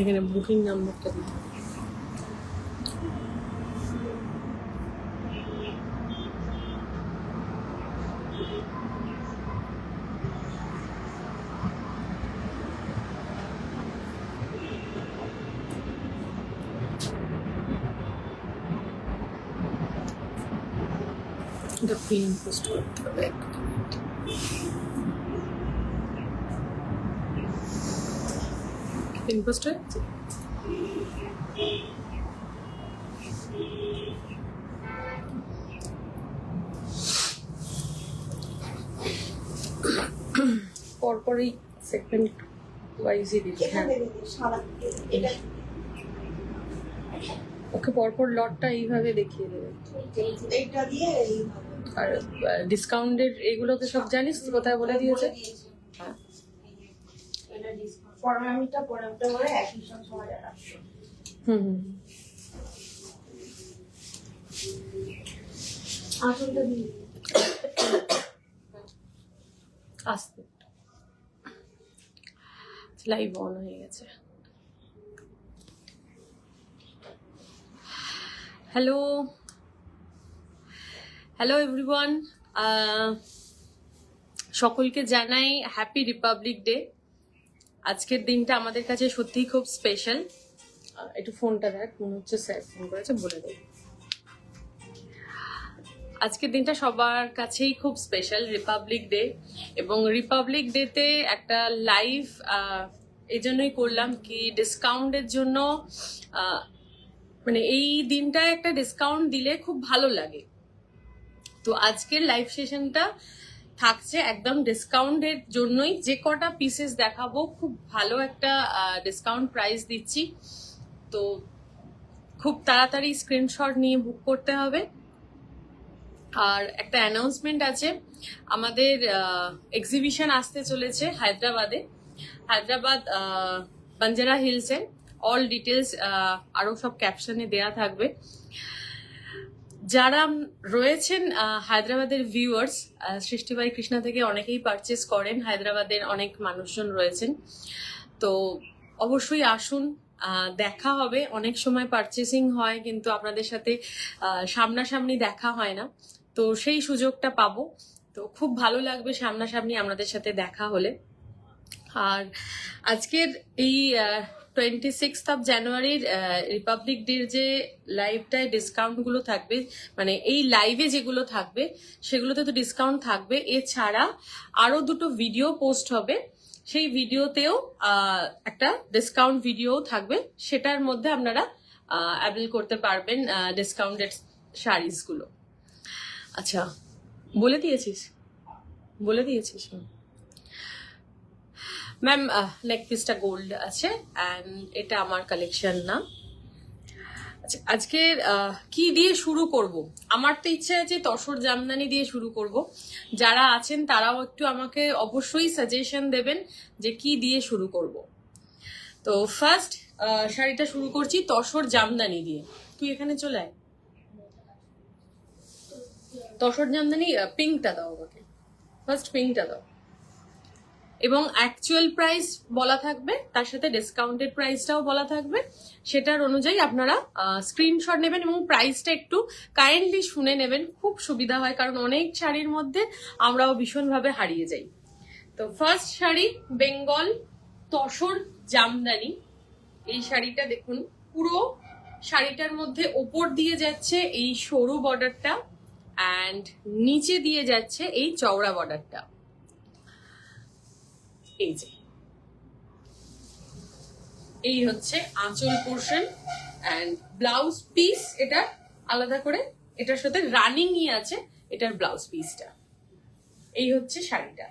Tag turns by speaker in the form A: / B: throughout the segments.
A: এখানে বুকিং নাম্বারটা দিতে হবে। এটা পিন পোস্ট করতে হবে। পিন পোস্ট হয়েছে? পরপরই সেকেন্ড ওয়াইজই দিচ্ছি। হ্যাঁ, ওকে পরপর লটটা এইভাবে দেখিয়ে দেবে। আর ডিসকাউন্টের এগুলো তো সব জানিস তো, কোথায় বলে দিয়েছে? হ্যাঁ, হুম হুম। আস্তে লাইভ অন হয়ে গেছে। হ্যালো হ্যালো এভরিওয়ান, সকলকে জানাই হ্যাপি রিপাবলিক ডে। আজকের দিনটা আমাদের কাছে সত্যিই খুব স্পেশাল। একটু ফোনটা দেখ, মনে হচ্ছে স্যার ফোন করেছে, বলে দেব। আজকের দিনটা সবার কাছেই খুব স্পেশাল, রিপাবলিক ডে। এবং রিপাবলিক ডেতে একটা লাইভ এই জন্যই করলাম কি ডিসকাউন্টের জন্য, মানে এই দিনটায় একটা ডিসকাউন্ট দিলে খুব ভালো লাগে। তো আজকের লাইভ সেশনটা থাকছে একদম ডিসকাউন্টের জন্যই। যে কটা পিসেস দেখাবো খুব ভালো একটা ডিসকাউন্ট প্রাইস দিচ্ছি। তো খুব তাড়াতাড়ি স্ক্রিনশট নিয়ে বুক করতে হবে। আর একটা অ্যানাউন্সমেন্ট আছে, আমাদের এক্সিবিশন আসতে চলেছে হায়দ্রাবাদে, হায়দ্রাবাদ বাঞ্জারা হিলসে। অল ডিটেলস আরো সব ক্যাপশনে দেয়া থাকবে। যারা রয়েছেন হায়দ্রাবাদের ভিউয়ার্স, সৃষ্টিবাই কৃষ্ণা থেকে অনেকেই পারচেস করেন, হায়দ্রাবাদের অনেক মানুষজন রয়েছেন। তো অবশ্যই আসুন, দেখা হবে। অনেক সময় পারচেসিং হয় কিন্তু আপনাদের সাথে সামনাসামনি দেখা হয় না, তো সেই সুযোগটা পাবো। তো খুব ভালো লাগবে সামনাসামনি আপনাদের সাথে দেখা হলে। আর আজকের এই 26th অফ জানুয়ারির রিপাবলিক ডের যে লাইভটায় ডিসকাউন্ট গুলো থাকবে, মানে এই লাইভে যেগুলো থাকবে সেগুলোতে তো ডিসকাউন্ট থাকবে। এছাড়া আরো দুটো ভিডিও পোস্ট হবে, সেই ভিডিওতেও একটা ডিসকাউন্ট ভিডিও থাকবে, সেটার মধ্যে আপনারা অ্যাভেল করতে পারবেন ডিসকাউন্টেড শাড়িজ গুলো। আচ্ছা, বলে দিয়েছিস? ম্যাম নেক পিসটা গোল্ড আছে অ্যান্ড এটা আমার কালেকশন না। আচ্ছা, আজকে কি দিয়ে শুরু করব? আমার তো ইচ্ছে আছে তসর জামদানি দিয়ে শুরু করব। যারা আছেন তারাও একটু আমাকে অবশ্যই সাজেশন দেবেন যে কি দিয়ে শুরু করব। তো ফার্স্ট শাড়িটা শুরু করছি তসর জামদানি দিয়ে। তুই এখানে চলে আয়। তসর জামদানি পিঙ্কটা দাও আমাকে, ফার্স্ট পিঙ্কটা দাও। এবং অ্যাকচুয়াল প্রাইস বলা থাকবে, তার সাথে ডিসকাউন্টেড প্রাইসটাও বলা থাকবে। সেটার অনুযায়ী আপনারা স্ক্রিনশট নেবেন এবং প্রাইসটা একটু কাইন্ডলি শুনে নেবেন, খুব সুবিধা হয়, কারণ অনেক শাড়ির মধ্যে আমরাও ভীষণভাবে হারিয়ে যাই। তো ফার্স্ট শাড়ি বেঙ্গল তসর জামদানি। এই শাড়িটা দেখুন, পুরো শাড়িটার মধ্যে ওপর দিয়ে যাচ্ছে এই সরু বর্ডারটা অ্যান্ড নিচে দিয়ে যাচ্ছে এই চওড়া বর্ডারটা। এই যে এই হচ্ছে আঁচল পোর্শন অ্যান্ড ব্লাউজ পিস, এটা আলাদা করে এটার সাথে রানিংই আছে এটার ব্লাউজ পিসটা। এই হচ্ছে শাড়িটা।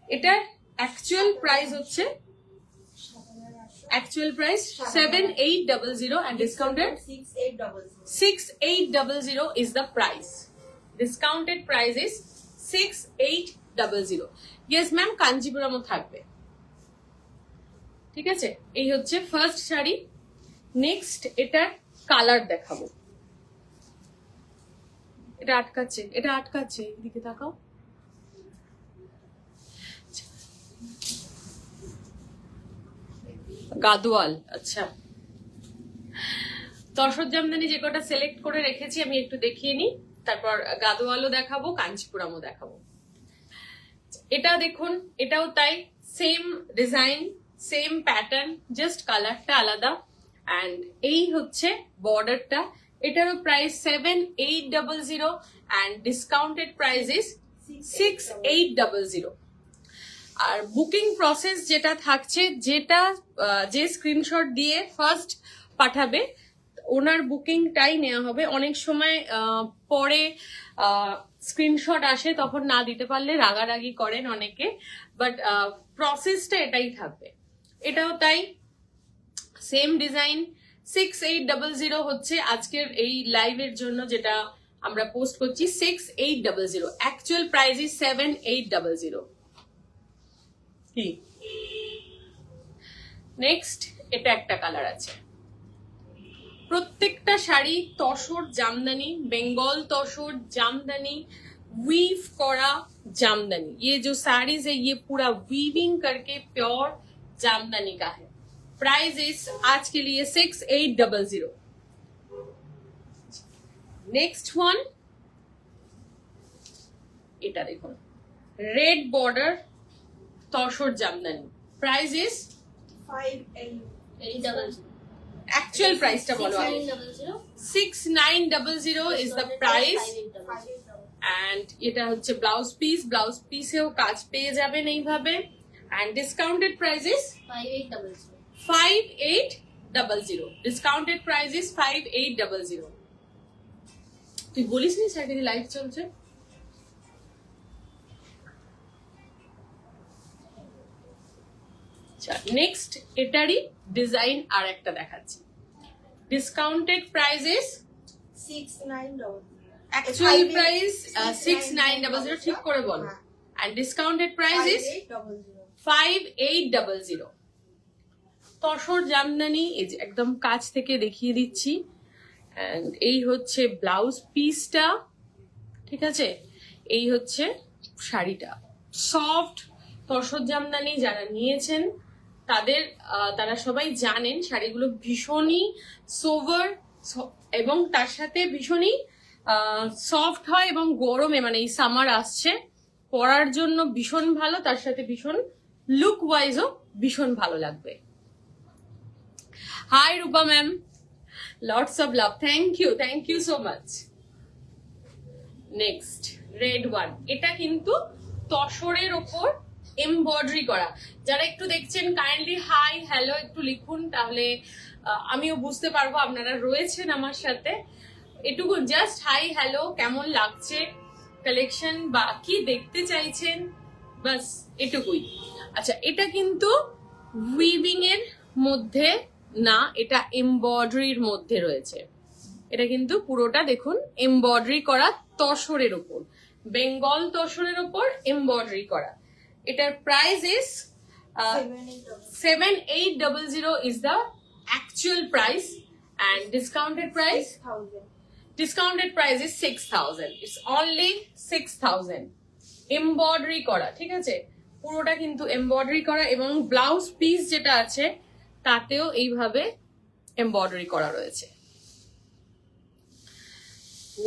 A: এটার অ্যাকচুয়াল প্রাইস হচ্ছে 7800 and discounted 6800 is the price. Discounted price is 6800. Yes ma'am, কাঞ্জিপুরমও থাকবে। ঠিক আছে, এই হচ্ছে ফার্স্ট শাড়ি। নেক্সট এটার কালার দেখাবো। এটা আটকাচ্ছে, এদিকে তাকাও। গাদোয়াল, আচ্ছা। তসর জামদানি যে কটা সিলেক্ট করে রেখেছি আমি একটু দেখিয়ে নিই, তারপর গাদোয়ালও দেখাবো, কাঞ্চিপুরামও দেখাবো। এটা দেখুন, এটাও তাই, same design, same pattern, just কালারটা আলাদা। অ্যান্ড এই হচ্ছে বর্ডারটা। এটারও price 7800 and discounted price is 6800। আর বুকিং প্রসেস যেটা থাকছে, যে স্ক্রিনশট দিয়ে ফার্স্ট পাঠাবে ওনার বুকিংটাই নেওয়া হবে। অনেক সময় পরে স্ক্রিনশট আসে, তখন না দিতে পারলে রাগারাগি করেন অনেকে, বাট প্রসেসটা এটাই থাকবে। এটাও তাই, সেম ডিজাইন। 6800 হচ্ছে আজকের এই লাইভের জন্য যেটা আমরা পোস্ট করছি, 6800। Actual price is 7800। কি নেক্সট, এটা একটা কালার আছে। প্রত্যেকটা শাড়ি তসর জামদানি, বেঙ্গল তসর জামদানি, वीव करा जामदानी। ये जो साड़ीज है ये पूरा वीविंग करके प्योर जामदानी का है। प्राइस इस आज के लिए 6800। नेक्स्ट वन, এটা দেখুন, red border tussar Jamdani. Price is
B: 5800।
A: Actual প্রাইসটা বলো আগে। 6900 ইজ দ্য প্রাইস। অ্যান্ড এটা হচ্ছে ব্লাউজ পিস, ব্লাউজ পিসেও কাজ পেয়ে যাবেন এইভাবে। And discounted price is 5800। Discounted price is 5800। তুই বলিস নি চাকরি লাইভ চলছে? নেক্সট এটারই ডিজাইন আর একটা দেখাচ্ছি। Discounted price is
B: 6900।
A: Actual price 6900, ঠিক করে বলো। And discounted price is 5800। Tussar jamdani, এই যে একদম কাছ থেকে দেখিয়ে দিচ্ছি। এন্ড এই হচ্ছে ব্লাউজ পিসটা, ঠিক আছে? এই হচ্ছে শাড়িটা। সফট তসর জামদানি যারা নিয়েছেন তারা সবাই জানেন শাড়িগুলো ভীষণই সোভার এবং তার সাথে ভীষণই সফট হয় এবং গরমে, মানে এই সামার আসছে, পরার জন্য ভীষণ ভালো, তার সাথে ভীষণ লুক ওয়াইজও ভীষণ ভালো লাগবে। Hi Rupa ma'am, lots of love, thank you so much. Next red one, এটা কিন্তু তসরের ওপর এমব্রয়ডারি করা। যারা একটু দেখছেন কাইন্ডলি হাই হ্যালো একটু লিখুন, তাহলে আমিও বুঝতে পারবো আপনারা রয়েছেন আমার সাথে। এটুকু জাস্ট হাই হ্যালো, কেমন লাগছে কালেকশন বা কি দেখতে চাইছেন, বাস এটুকুই। আচ্ছা, এটা কিন্তু উইভিং এর মধ্যে না, এটা এমব্রয়ডারির মধ্যে রয়েছে। এটা কিন্তু পুরোটা দেখুন এমব্রয়ডারি করা তসরের উপর, বেঙ্গল তসরের উপর এমব্রয়ডারি করা। এটার price is 7800 is the actual price and discounted price is 6000. It's only 6000. Embroidery করা, ঠিক আছে? পুরোটা কিন্তু এমব্রয়ডারি করা এবং ব্লাউজ পিস যেটা আছে তাতেও এইভাবে এমব্রয়ডারি করা রয়েছে।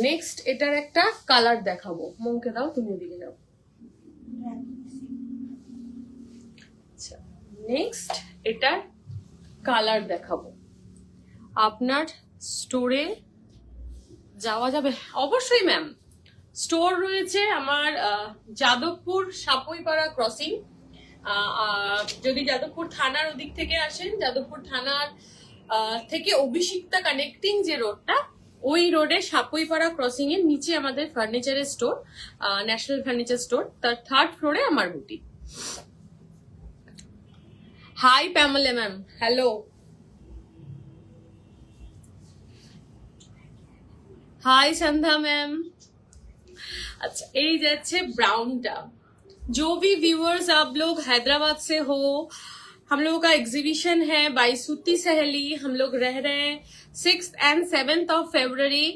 A: নেক্সট এটার একটা কালার দেখাবো। মৌকে দাও, তুমি ওদিকে দাও। আচ্ছা, নেক্সট এটার কালার দেখাবো। আপনার স্টোরে যাওয়া যাবে? অবশ্যই ম্যাম, স্টোর রয়েছে আমার যাদবপুর সাপুইপাড়া ক্রসিং। যদি যাদবপুর থানার ওদিক থেকে আসেন, যাদবপুর থানার থেকে অভিষিক্তা কানেক্টিং যে রোডটা, ওই রোডে সাপুইপাড়া ক্রসিং এর নিচে আমাদের ফার্নিচারের স্টোর, ন্যাশনাল ফার্নিচার স্টোর, তার 3rd ফ্লোরে আমার বুটি। Hi Pamela ma'am, hello. Hi Sandhya ma'am. अच्छा, ये जाच्छे ब्राउनटा। जो भी व्यूअर्स आप लोग हैदराबाद से हो, हम लोगों का एग्जीबिशन है बाई सूती सहेली। हम लोग रह रहे हैं 6th and 7th of February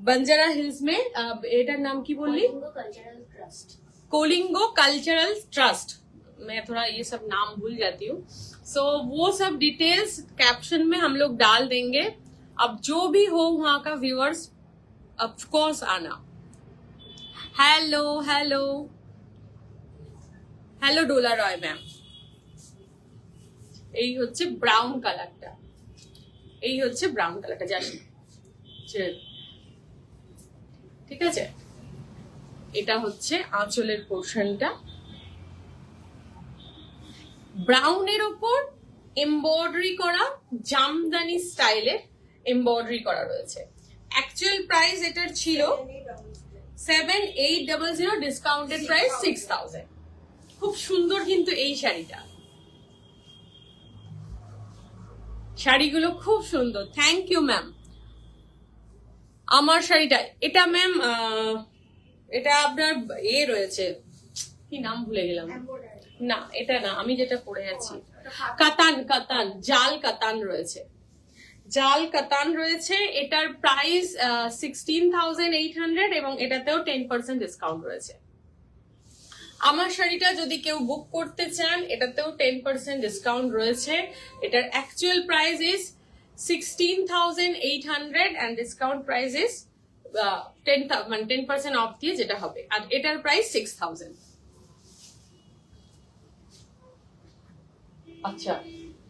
A: Banjara Hills में। एटार नाम की बोली?
B: Kalinga cultural trust.
A: Kalinga cultural trust. मैं थोड़ा ये सब नाम भूल जाती हूँ. सो वो सब डिटेल्स कैप्शन में हम लोग डाल देंगे. अब जो भी हो वहाँ का व्यूअर्स ऑफ कोर्स आना. हेलो हेलो हेलो ডোলা রয় ম্যাম. এই হচ্ছে ব্রাউন কালারটা, এই হচ্ছে ব্রাউন কালারটা, জানি ঠিক আছে. এটা হচ্ছে আঁচলের পোর্শনটা, ব্রাউনের ওপর এমব্রয়ডারি করা জামদানি স্টাইলের এমব্রয়ডারি করা রয়েছে. অ্যাকচুয়াল প্রাইস এটার ছিল 7800, ডিসকাউন্টেড প্রাইস 6000. খুব সুন্দর কিন্তু এই শাড়িটা, শাড়িগুলো খুব সুন্দর. Thank you ma'am. আমার শাড়িটা এটা ম্যাম, এটা আপনার এ রয়েছে, কি নাম ভুলে গেলাম. না এটা না, আমি যেটা পরে আছি কাতান, কাতান জাল কাতান রয়েছে, জাল কাতান রয়েছে. এটার প্রাইস 16,800 এবং এটাতেও 10% ডিসকাউন্ট রয়েছে. আমার শাড়িটা যদি কেউ বুক করতে চান এটাতেও 10% ডিসকাউন্ট রয়েছে. এটার actual price is 16,800 and discount price is 10% of দিয়ে যেটা হবে, আর এটার প্রাইস 6,000. আচ্ছা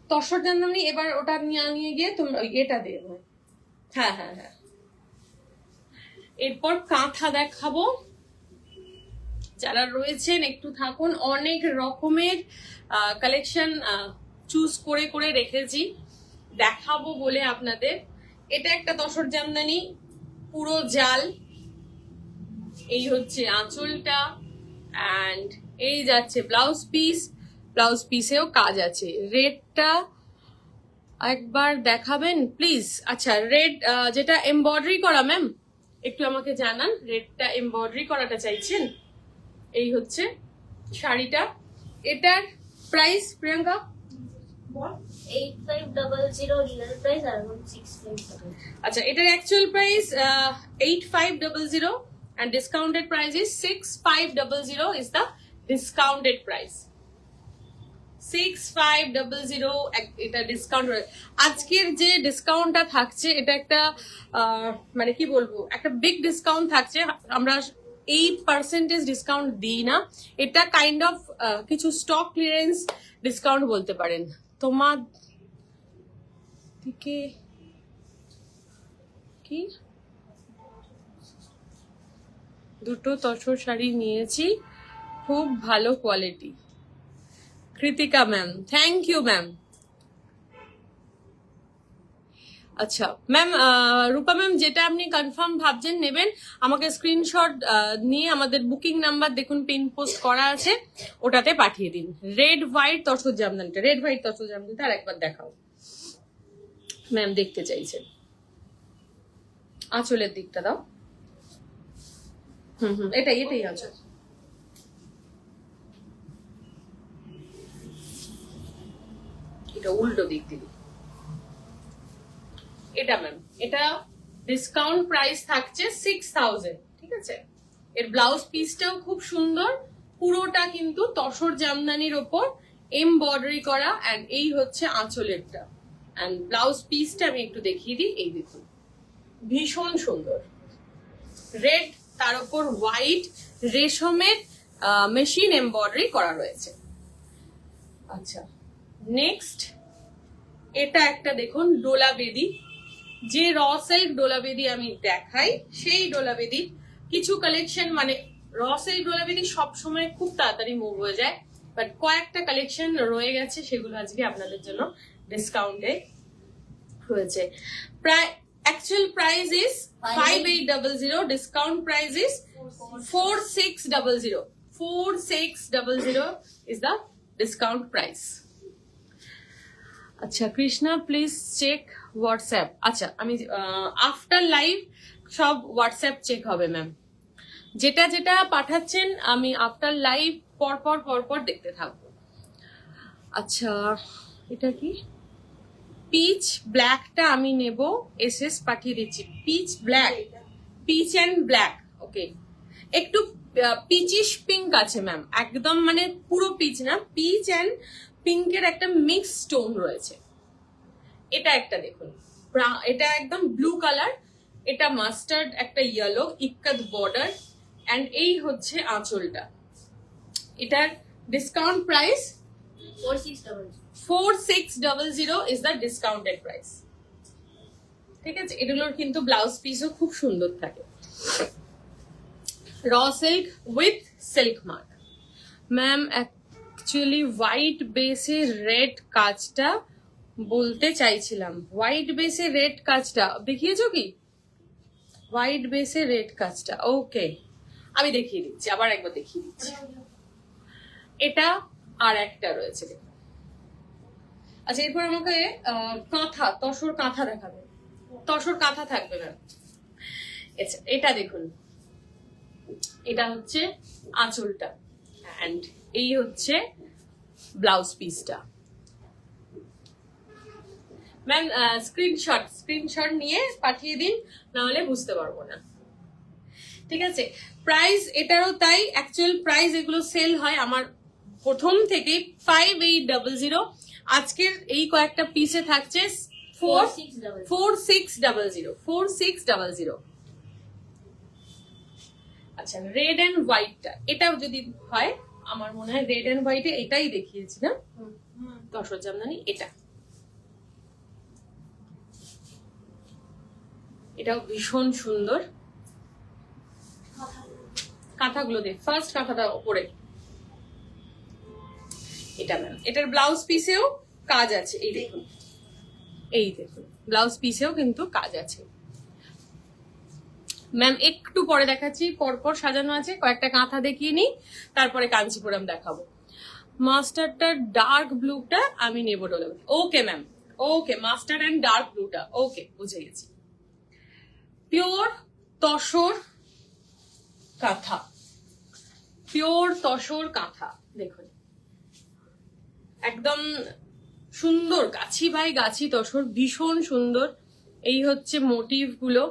A: তসর জামদানি, এবার ওটা নিয়ে গিয়ে তুমি এটা দিয়ে দাও. হ্যাঁ হ্যাঁ হ্যাঁ. এরপর কাঁথা দেখাবো. যারা রয়েছেন একটু থাকুন, অনেক রকমের কালেকশন চুজ করে করে রেখেছি দেখাবো বলে আপনাদের. এটা একটা তসর জামদানি, পুরো জাল. এই হচ্ছে আঁচলটা অ্যান্ড এই যাচ্ছে ব্লাউজ পিস, ব্লাউজ পিসেও কাজ আছে. রেডটা একবার দেখাবেন প্লিজ. আচ্ছা রেড যেটা এমব্রয়ডারি করা ম্যাম, একটু আমাকে জানান রেডটা এমব্রয়ডারি করাটা চাইছেন. এই হচ্ছে শাড়িটা. এটার প্রাইস প্রিয়াঙ্কা
B: 8500 রিয়েল প্রাইস আর 6500.
A: আচ্ছা এটার actual price 8500 and discounted price is 6500 is the discounted price. 6500 এটা ডিসকাউন্ট. আজকের যে ডিসকাউন্টটা থাকছে এটা একটা মানে কি বলবো, একটা বিগ ডিসকাউন্ট থাকছে. আমরা এই পার্সেন্টেজ ডিসকাউন্ট দিই না, এটা কাইন্ড অফ কিছু স্টক ক্লিয়ারেন্স ডিসকাউন্ট বলতে পারেন. তোমার দিকে কি দুটো তসর শাড়ি নিয়েছি, খুব ভালো quality. Kritika ma'am, thank you ma'am. আচ্ছা ম্যাম, রূপা ম্যাম যেটা আপনি কনফার্ম ভাবছেন নেবেন, আমাকে স্ক্রিনশট নিয়ে আমাদের বুকিং নাম্বার দেখুন পিন পোস্ট করা আছে, ওটাতে পাঠিয়ে দিন. রেড হোয়াইট তসর জামদানিটা, রেড হোয়াইট তসর জামদানিটা আর একবার দেখাও ম্যাম, দেখতে চাইছেন. আঁচলের দিকটা দাও. এটাই এটাই আঁচল. এটা উল্টো দিক দিদি. এটা ম্যাম, এটা ডিসকাউন্ট প্রাইস থাকছে 6000, ঠিক আছে. এর ব্লাউজ পিসটাও খুব সুন্দর, পুরোটা কিন্তু তসর জামদানির ওপর এমব্রয়ডারি করা. এন্ড এই হচ্ছে আঁচলেরটা, এন্ড ব্লাউজ পিসটা আমি একটু দেখিয়ে দিই. এই দেখুন ভীষণ সুন্দর, রেড তার উপর হোয়াইট রেশমের মেশিন এমব্রয়ডারি করা রয়েছে. আচ্ছা নেক্সট এটা একটা দেখুন ডোলা বেদি, যে র সিল্ক ডোলা বেদি আমি দেখাই সেই ডোলা বেদির কিছু কালেকশন, মানে র সিল্ক ডোলা বেদি সবসময় খুব তাড়াতাড়ি মুভ হয়ে যায়, বাট কয়েকটা কালেকশন রয়ে গেছে, সেগুলো আজকে আপনাদের জন্য ডিসকাউন্টে হয়েছে. প্রায় actual price is 5800, discount price is 4600. 4600 is the discount price. আচ্ছা কৃষ্ণা প্লিজ চেক হোয়াটসঅ্যাপ. আচ্ছা আমি আফটার লাইভ সব হোয়াটসঅ্যাপ চেক হবে ম্যাম, যেটা যেটা পাঠাচ্ছেন আমি আফটার লাইভ পরপর পরপর দেখতে থাকবো. আচ্ছা এটা কি পিচ ব্ল্যাকটা আমি নেব, এসএস পাঠিয়ে দিচ্ছি. Peach black, peach and black, okay. একটু পিচিশ পিঙ্ক আছে ম্যাম, একদম মানে পুরো পিচ না, পিচ অ্যান্ড পিঙ্কের একটা মিক্স টোন রয়েছে। এটা একটা দেখুন, এটা একদম ব্লু কালার, এটা মাস্টার্ড একটা ইয়েলো ইক্কাত বর্ডার, অ্যান্ড এই হচ্ছে আঁচলটা। এটার discount price 4600 is the discounted price. ঠিক আছে, এগুলোর কিন্তু ব্লাউজ পিসও খুব সুন্দর থাকে। Raw silk with silk mark. Ma'am actually white বেসে রেড কাজটা বলতে চাইছিলাম। হোয়াইট বেসে রেড কাজটা দেখিয়েছো কি? হোয়াইট বেসে রেড কাজটা, ওকে আমি দেখিয়ে দিচ্ছি, আবার একবার দেখিয়ে দিচ্ছি। এটা আর একটা রয়েছে দেখুন। আচ্ছা, এরপর আমাকে কাঁথা, তসর কাঁথা দেখাবে। তসর কাঁথা থাকবে ম্যাম। আচ্ছা, এটা দেখুন, এটা হচ্ছে আঁচলটা অ্যান্ড এই হচ্ছে ব্লাউজ পিসটা। ম্যাম স্ক্রিনশট নিয়ে পাঠিয়ে দিন, নাহলে বুঝতে পারবো না। ঠিক আছে, প্রাইস এটারও তাই, অ্যাকচুয়াল প্রাইস এগুলো সেল হয় আমার প্রথম থেকেই 5800। আজকের এই কয়েকটা পিসে থাকছে 4600। আচ্ছা, রেড অ্যান্ড হোয়াইটটা, এটাও যদি হয় আমার মনে হয় রেড অ্যান্ড হোয়াইটে এটাই দেখিয়েছি না তসর জামদানি, এটা এটাও ভীষণ সুন্দর। কাঁথাগুলো দেখ, ফার্স্ট কাঁথাটা ওপরে, এটা ম্যাম, এটার ব্লাউজ পিসেও কাজ আছে, এই দেখুন, এই দেখুন ব্লাউজ পিসেও কিন্তু কাজ আছে। ম্যাম একটু পরে দেখাচ্ছি, পরপর সাজানো আছে, কয়েকটা কাঁথা দেখিয়ে নিই, তারপরে কাঞ্চিপুরম দেখাবো। মাস্টারটা ডার্ক ব্লুটা আমি নেব ডলে। Okay ma'am, okay, mustard and dark ব্লুটা, ওকে বুঝে গেছি। পিওর তসর কাঁথা, পিওর তসর কাঁথা দেখুন, একদম সুন্দর, গাছি ভাই গাছি তসর, ভীষণ সুন্দর। এই হচ্ছে মোটিভ গুলো,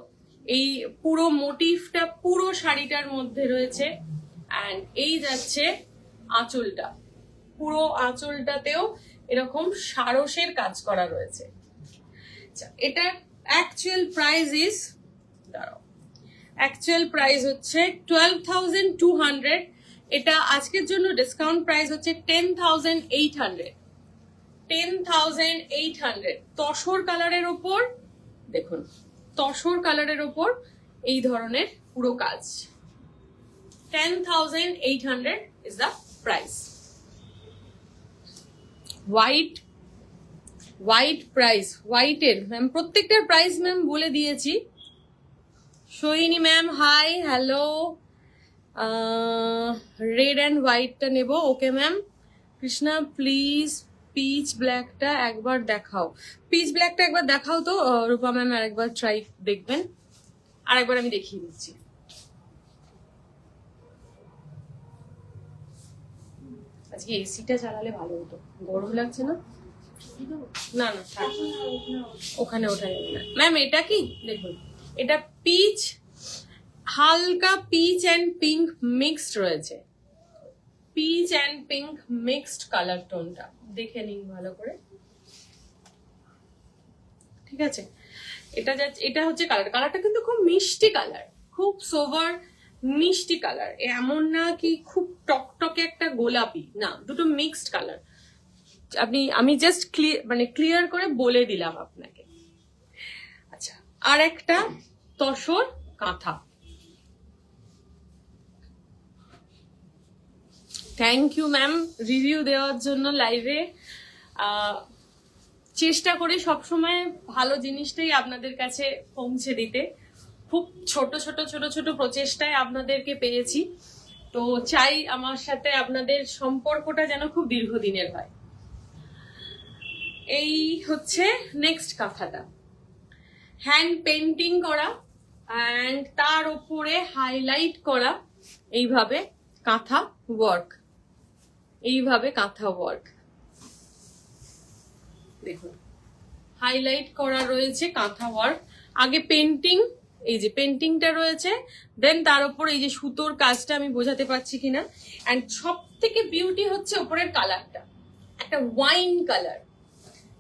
A: এই পুরো মোটিভটা পুরো শাড়িটার মধ্যে রয়েছে। অ্যান্ড এই যাচ্ছে আঁচলটা, পুরো আঁচলটাতেও এরকম সারসের কাজ করা রয়েছে। এটা অ্যাকচুয়াল প্রাইস ইজ, দাঁড়াও, অ্যাকচুয়াল প্রাইস হচ্ছে 12,200। এটা আজকের জন্য ডিসকাউন্ট প্রাইস হচ্ছে 10,800। 10,800 তসর কালারের ওপর দেখুন, তসর কালারের ওপর এই ধরনের পুরো কাজ। 10,800 is the price. White price, হোয়াইটের ম্যাম প্রত্যেকটার প্রাইস ম্যাম বলে দিয়েছি। Sohini ma'am hi, hello. Red and হোয়াইটটা নেব, okay ma'am. Krishna please peach ব্ল্যাকটা একবার দেখাও। পিচ ব্ল্যাকটা একবার দেখাও তো রূপা ম্যাম, আর একবার ট্রাই দেখবেন, আর একবার আমি দেখিয়ে দিচ্ছি। আজকে এসিটা চালালে ভালো হতো, গরম লাগছে না? না না থাক, ওখানে ওঠা যাবে না ম্যাম। এটা কি দেখুন, এটা পিচ, হালকা পিচ অ্যান্ড পিঙ্ক মিক্সড রয়েছে, peach and pink mixed colour টোনটা দেখে নিন ভালো করে। ঠিক আছে, এটা হচ্ছে কালারটা কিন্তু খুব মিষ্টি কালার, খুব সোভার মিষ্টি কালার, এমন না কি খুব টকটকে একটা গোলাপি, না, দুটো মিক্সড কালার। আমি জাস্ট ক্লিয়ার করে বলে দিলাম আপনাকে। আচ্ছা, আর একটা তসর কাঁথা। থ্যাংক ইউ ম্যাম রিভিউ দেওয়ার জন্য লাইভে। চেষ্টা করি সবসময় ভালো জিনিসটাই আপনাদের কাছে পৌঁছে দিতে। খুব ছোট ছোট প্রচেষ্টায় আপনাদেরকে পেয়েছি, তো চাই আমার সাথে আপনাদের সম্পর্কটা যেন খুব দীর্ঘদিনের হয়। এই হচ্ছে নেক্সট কাঁথাটা, হ্যান্ড পেন্টিং করা অ্যান্ড তার উপরে হাইলাইট করা, এইভাবে কাঁথা ওয়ার্ক, এইভাবে কাঁথা ওয়ার্ক দেখুন, হাইলাইট করা রয়েছে কাঁথা ওয়ার্ক। আগে পেন্টিং এই যে পেন্টিংটা রয়েছে, দেন তার উপর এই যে সুতোর কাজটা আমি বোঝাতে পারছি কিনা। অ্যান্ড সব থেকে বিউটি হচ্ছে ওপরের কালারটা, একটা ওয়াইন কালার,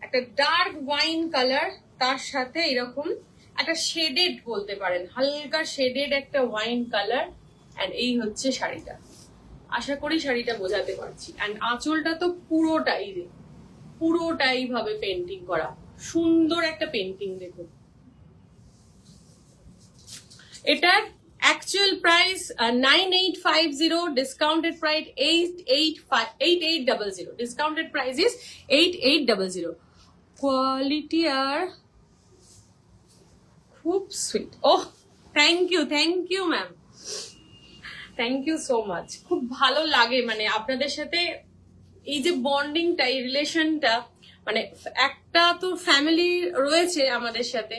A: একটা ডার্ক ওয়াইন কালার, তার সাথে এরকম একটা শেডেড বলতে পারেন, হালকা শেডেড একটা ওয়াইন কালার। অ্যান্ড এই হচ্ছে শাড়িটা, আশা করি শাড়িটা বোঝাতে পারছি। অ্যান্ড আঁচলটা তো পুরোটাই ভাবে পেন্টিং করা, সুন্দর একটা পেন্টিং। দেখুন এটার actual price 9850, discounted price 8800, discounted price is 8800। Quality আর খুব sweet. Oh thank you ma'am, thank you so much. খুব ভালো লাগে মানে আপনাদের সাথে এই যে বন্ডিংটা, এই রিলেশনটা, মানে একটা তো ফ্যামিলি রয়েছে আমাদের সাথে,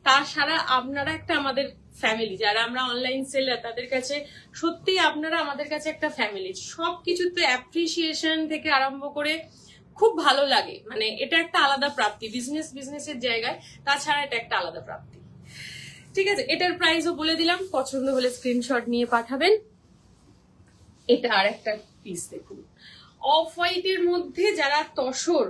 A: তাছাড়া আপনারা একটা আমাদের ফ্যামিলি, যারা আমরা অনলাইন সেলার তাদের কাছে সত্যি আপনারা আমাদের কাছে একটা ফ্যামিলি। সবকিছুতে অ্যাপ্রিসিয়েশন থেকে আরম্ভ করে খুব ভালো লাগে, মানে এটা একটা আলাদা প্রাপ্তি বিজনেসের জায়গায়, তাছাড়া এটা একটা আলাদা প্রাপ্তি। ঠিক আছে, এটার প্রাইসও বলে দিলাম, পছন্দ হলে স্ক্রিনশট নিয়ে পাঠাবেন। এটা আর একটা পিস দেখুন, অফ হোয়াইটের মধ্যে যারা তসর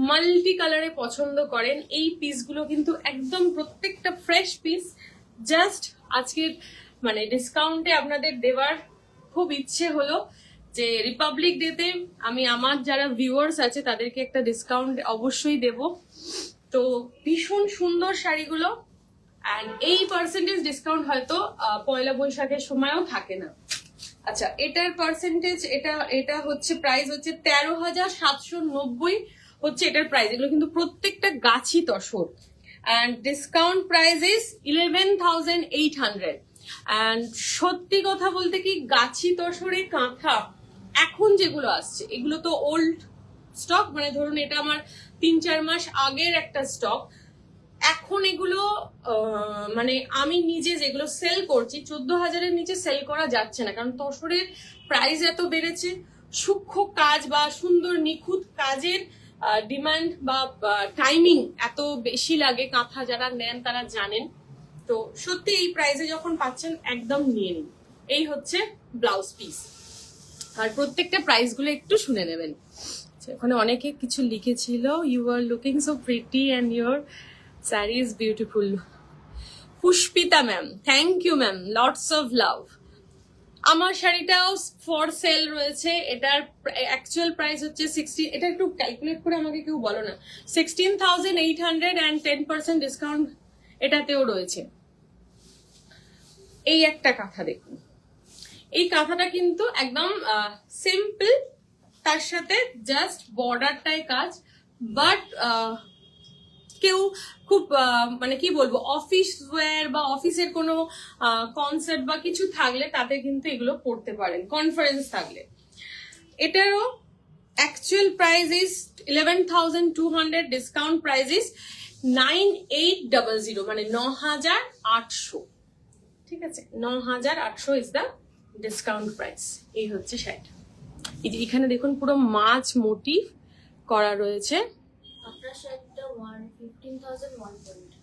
A: মাল্টি কালারে পছন্দ করেন, এই পিসগুলো কিন্তু একদম প্রত্যেকটা ফ্রেশ পিস। জাস্ট আজকের মানে ডিসকাউন্টে আপনাদের দেওয়ার খুব ইচ্ছে হলো যে রিপাবলিক ডেতে আমি আমার যারা ভিউয়ার্স আছে তাদেরকে একটা ডিসকাউন্ট অবশ্যই দেব। তো ভীষণ সুন্দর শাড়িগুলো, অ্যান্ড এই পার্সেন্টেজ ডিসকাউন্ট হয়তো পয়লা বৈশাখের সময়ও থাকে না। আচ্ছা এটার পার্সেন্টেজ, এটা হচ্ছে প্রাইস হচ্ছে 13,790 হচ্ছে এটার প্রাইস। এগুলো কিন্তু প্রত্যেকটা গাছি tussar, and discount price is 11,800। And সত্যি কথা বলতে কি, গাছি তসরে কাঁথা এখন যেগুলো আসছে এগুলো তো ওল্ড স্টক, মানে ধরুন এটা আমার 3-4 মাস আগের একটা স্টক। এখন এগুলো মানে আমি নিজে যেগুলো সেল করছি 14,000-এর নিচে সেল করা যাচ্ছে না, কারণ তসরের প্রাইস এত বেড়েছে। সূক্ষ্ম কাজ বা সুন্দর নিখুঁত কাজের ডিমান্ড বা টাইমিং এত বেশি লাগে, কাঁথা যারা নেন তারা জানেন। তো সত্যি এই প্রাইসে যখন পাচ্ছেন একদম নিয়ে নিন। এই হচ্ছে ব্লাউজ পিস, আর প্রত্যেকটা প্রাইস গুলো একটু শুনে নেবেন। ওখানে অনেকে কিছু লিখেছিল, you are looking so pretty and your sari is beautiful. Pushpita ma'am, thank you ma'am, lots of love. আমার শাড়িটাও ফর সেল রয়েছে, এটার অ্যাকচুয়াল প্রাইস হচ্ছে 60, এটা একটু ক্যালকুলেট করে আমাকে কেউ বলো না, 16,800 অ্যান্ড 10% ডিসকাউন্ট এটাতেও রয়েছে। এই একটা কাঁথা দেখুন, এই কাঁথাটা কিন্তু একদম সিম্পল, তার সাথে জাস্ট বর্ডারটাই কাজ, বাট কেউ খুব মানে কি বলবো অফিস ওয়্যার বা অফিসের কোনো কনসার্ট বা কিছু থাকলে তাতে কিন্তু এগুলো পড়তে পারেন, কনফারেন্স থাকলে। এটারও actual price is 11,200, discount price is 9,800, মানে 9,800। ঠিক আছে, 9,800 ইজ দ্য ডিসকাউন্ট প্রাইস। এই হচ্ছে শাড়িটা। এই যে এখানে দেখুন পুরো মাছ মোটিভ করা রয়েছে।
B: আপনার শাড়িটা 15,120।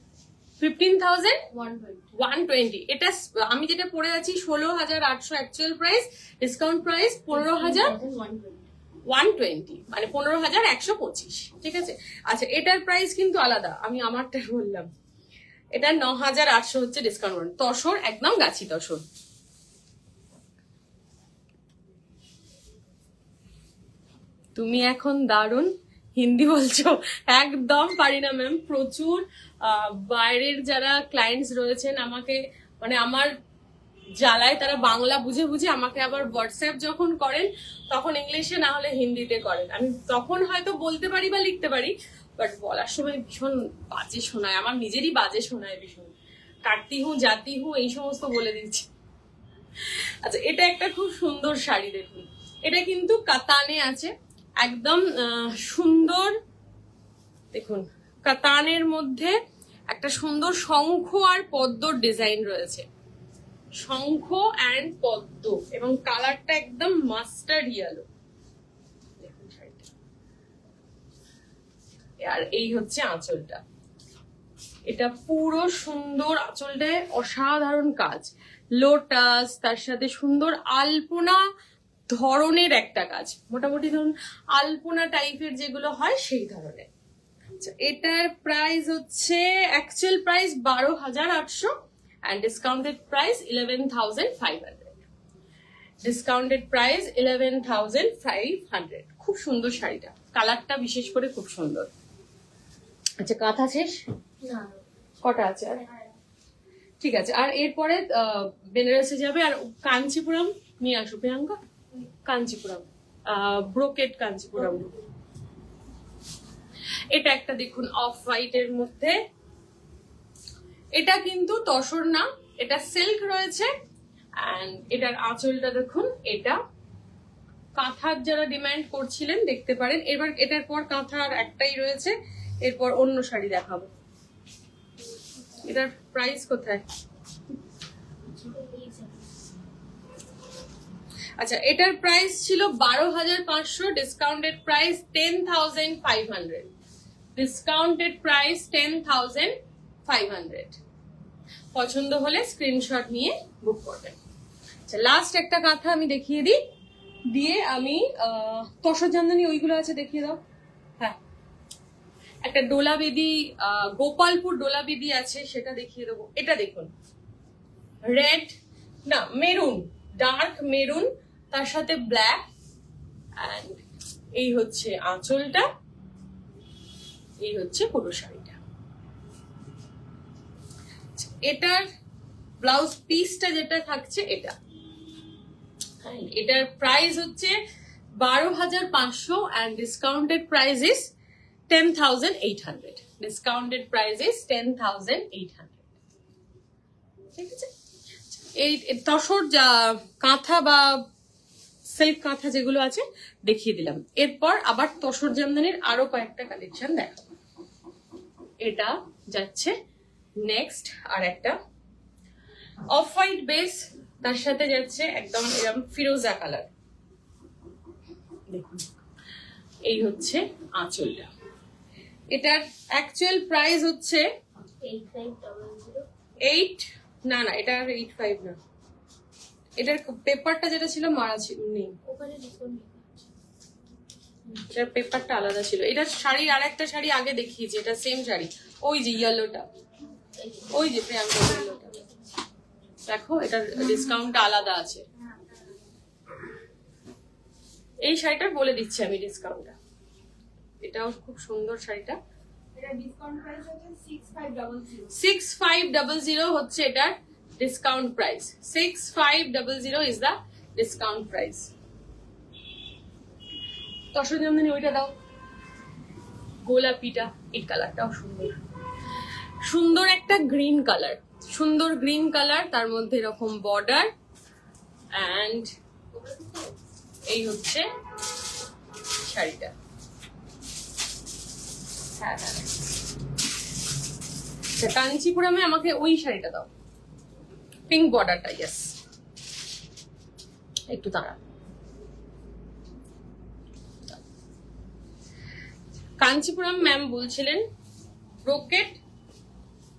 A: 15,120। এটা আমি যেটা পরে আছি 16,800 অ্যাকচুয়াল প্রাইস, ডিসকাউন্ট প্রাইস 15,120, মানে 15,125। ঠিক আছে, আচ্ছা এটার প্রাইস কিন্তু আলাদা, আমি আমারটা বললাম। এটা 9,800 হচ্ছে ডিসকাউন্ট, তসর একদম গাছি তসর। তুমি এখন দারুণ হিন্দি বলছো, একদম পারি না ম্যাম। প্রচুর বাইরের যারা ক্লায়েন্টস রয়েছেন আমাকে, মানে আমার জ্বালায় তারা বাংলা বুঝে বুঝে আমাকে আবার হোয়াটসঅ্যাপ যখন করেন তখন ইংলিশে না হলে হিন্দিতে করেন। আমি তখন হয়তো বলতে পারি বা লিখতে পারি, বাট বলার সময় ভীষণ বাজে শোনায়, আমার নিজেরই বাজে শোনায় ভীষণ। কাটতি হুঁ জাতি হুঁ এই সমস্ত বলে দিচ্ছি। আচ্ছা এটা একটা খুব সুন্দর শাড়ি দেখুন, এটা কিন্তু কাতানে আছে, একদম সুন্দর। দেখুন কাতানের মধ্যে একটা সুন্দর শঙ্খ আর পদ্মর ডিজাইন রয়েছে, শঙ্খ অ্যান্ড পদ্ম, এবং কালারটা একদম মাস্টার্ড ইয়েলো। দেখুন শাড়িটা, আর এই হচ্ছে আঁচলটা। এটা পুরো সুন্দর, আঁচলটায় অসাধারণ কাজ, লোটাস, তার সাথে সুন্দর আলপনা ধরনের একটা কাজ, মোটামুটি ধরুন আলপনা টাইপের যেগুলো হয় সেই ধরনের। আচ্ছা, এটার প্রাইস হচ্ছে actual price 12,800 and discounted price 11,500। Discounted price 11,500। খুব সুন্দর শাড়িটা, কালারটা বিশেষ করে খুব সুন্দর। আচ্ছা, কাঁথা শেষ?
B: না,
A: কটা আছে আর? ঠিক আছে, আর এরপরে বেনারসে যাবে আর কাঞ্চিপুরম নিয়ে আসো প্রিয়াঙ্কা। কাঞ্চিপুরম, ব্রোকেট কাঞ্চিপুরম। এটা একটা দেখুন অফ হোয়াইট এর মধ্যে, এটা কিন্তু তসর না, এটা সিল্ক রয়েছে। এন্ড এটার আঁচলটা দেখুন, এটা কাঁথার যারা ডিমান্ড করছিলেন দেখতে পারেন। এবার এটার পর কাঁথার একটাই রয়েছে, এরপর অন্য শাড়ি দেখাবো। এটার প্রাইস কোথায়? আচ্ছা, এটার প্রাইস ছিল 12,500, ডিসকাউন্টেড প্রাইস 10,500। Discounted price 10,500। পছন্দ হলে স্ক্রিনশট নিয়ে বুক করবেন। আচ্ছা, লাস্ট একটা কাঁথা আমি দেখিয়ে দিই, দিয়ে আমি তসর জামদানি ওইগুলো আছে দেখিয়ে দাও। হ্যাঁ, একটা ডোলা বেদি, গোপালপুর ডোলা বেদি আছে, সেটা দেখিয়ে দেবো। এটা দেখুন, রেড না মেরুন, ডার্ক মেরুন, তার সাথে ব্ল্যাক। এন্ড এই হচ্ছে আঁচলটা, এই হচ্ছে পুরো শাড়িটা। এটার ব্লাউজ পিসটা যেটা থাকছে এটা, এটার প্রাইস হচ্ছে 12,500 and discounted price is 10,800. Discounted price is 10,800. ঠিক আছে, এই তসর কাঁথা বা সিল্ক কাঁথা যেগুলো আছে দেখিয়ে দিলাম। এরপর আবার তসর জামদানির আরো কয়েকটা কালেকশন দেখাবো। এটা যাচ্ছে নেক্সট, আর একটা অফ হোয়াইট বেস, তার সাথে যাচ্ছে একদম এরকম ফিরোজা কালার। দেখুন, এই হচ্ছে আঁচলটা। এটার অ্যাকচুয়াল প্রাইস হচ্ছে 8, না না, এটা 85 না, এটার পেপারটা যেটা ছিল মারা ছিল, নেই, এটার পেপারটা আলাদা ছিল। এটা শাড়ির আর একটা শাড়ি আগে দেখিয়েছি, এটা সেম শাড়ি, ওই যে ইয়েলোটা, ওই যে প্রিয়াঙ্কা ইয়েলোটা দেখো, এটার ডিসকাউন্টটা আলাদা আছে। এই শাড়িটা বলে দিচ্ছি আমি ডিসকাউন্টটা, এটাও খুব সুন্দর শাড়িটা।
C: এটা ডিসকাউন্ট প্রাইস হচ্ছে 6500
A: 6500 হচ্ছে এটার discount price. 6500 is the discount price. Tussar jamdani ওইটা দাও, গোলাপিটা, এই কালারটাও সুন্দর, সুন্দর একটা গ্রিন কালার, সুন্দর গ্রিন কালার, তার মধ্যে এরকম বর্ডার। এন্ড এই হচ্ছে শাড়িটা। হ্যাঁ হ্যাঁ, কাঞ্চিপুরমে আমাকে ওই শাড়িটা দাও, পিঙ্ক বর্ডারটা। ইয়েস, একটু দাঁড়া। কাঞ্চিপুরম ম্যাম বলছিলেন ব্রোকেট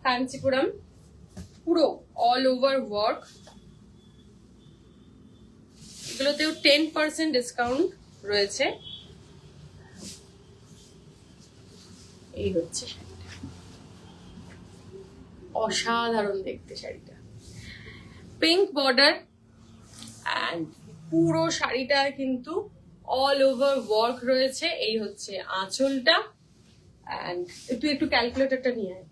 A: কাঞ্চিপুরম, পুরো অল ওভার ওয়ার্ক, এগুলোতেও 10% ডিসকাউন্ট রয়েছে। এই হচ্ছে শাড়িটা, অসাধারণ দেখতে শাড়িটা, পিঙ্ক বর্ডার। এন্ড পুরো শাড়িটা কিন্তু অল ওভার ওয়ার্ক রয়েছে। এই হচ্ছে আঁচলটা। এন্ড একটু ক্যালকুলেটরটা নিয়ে আয়,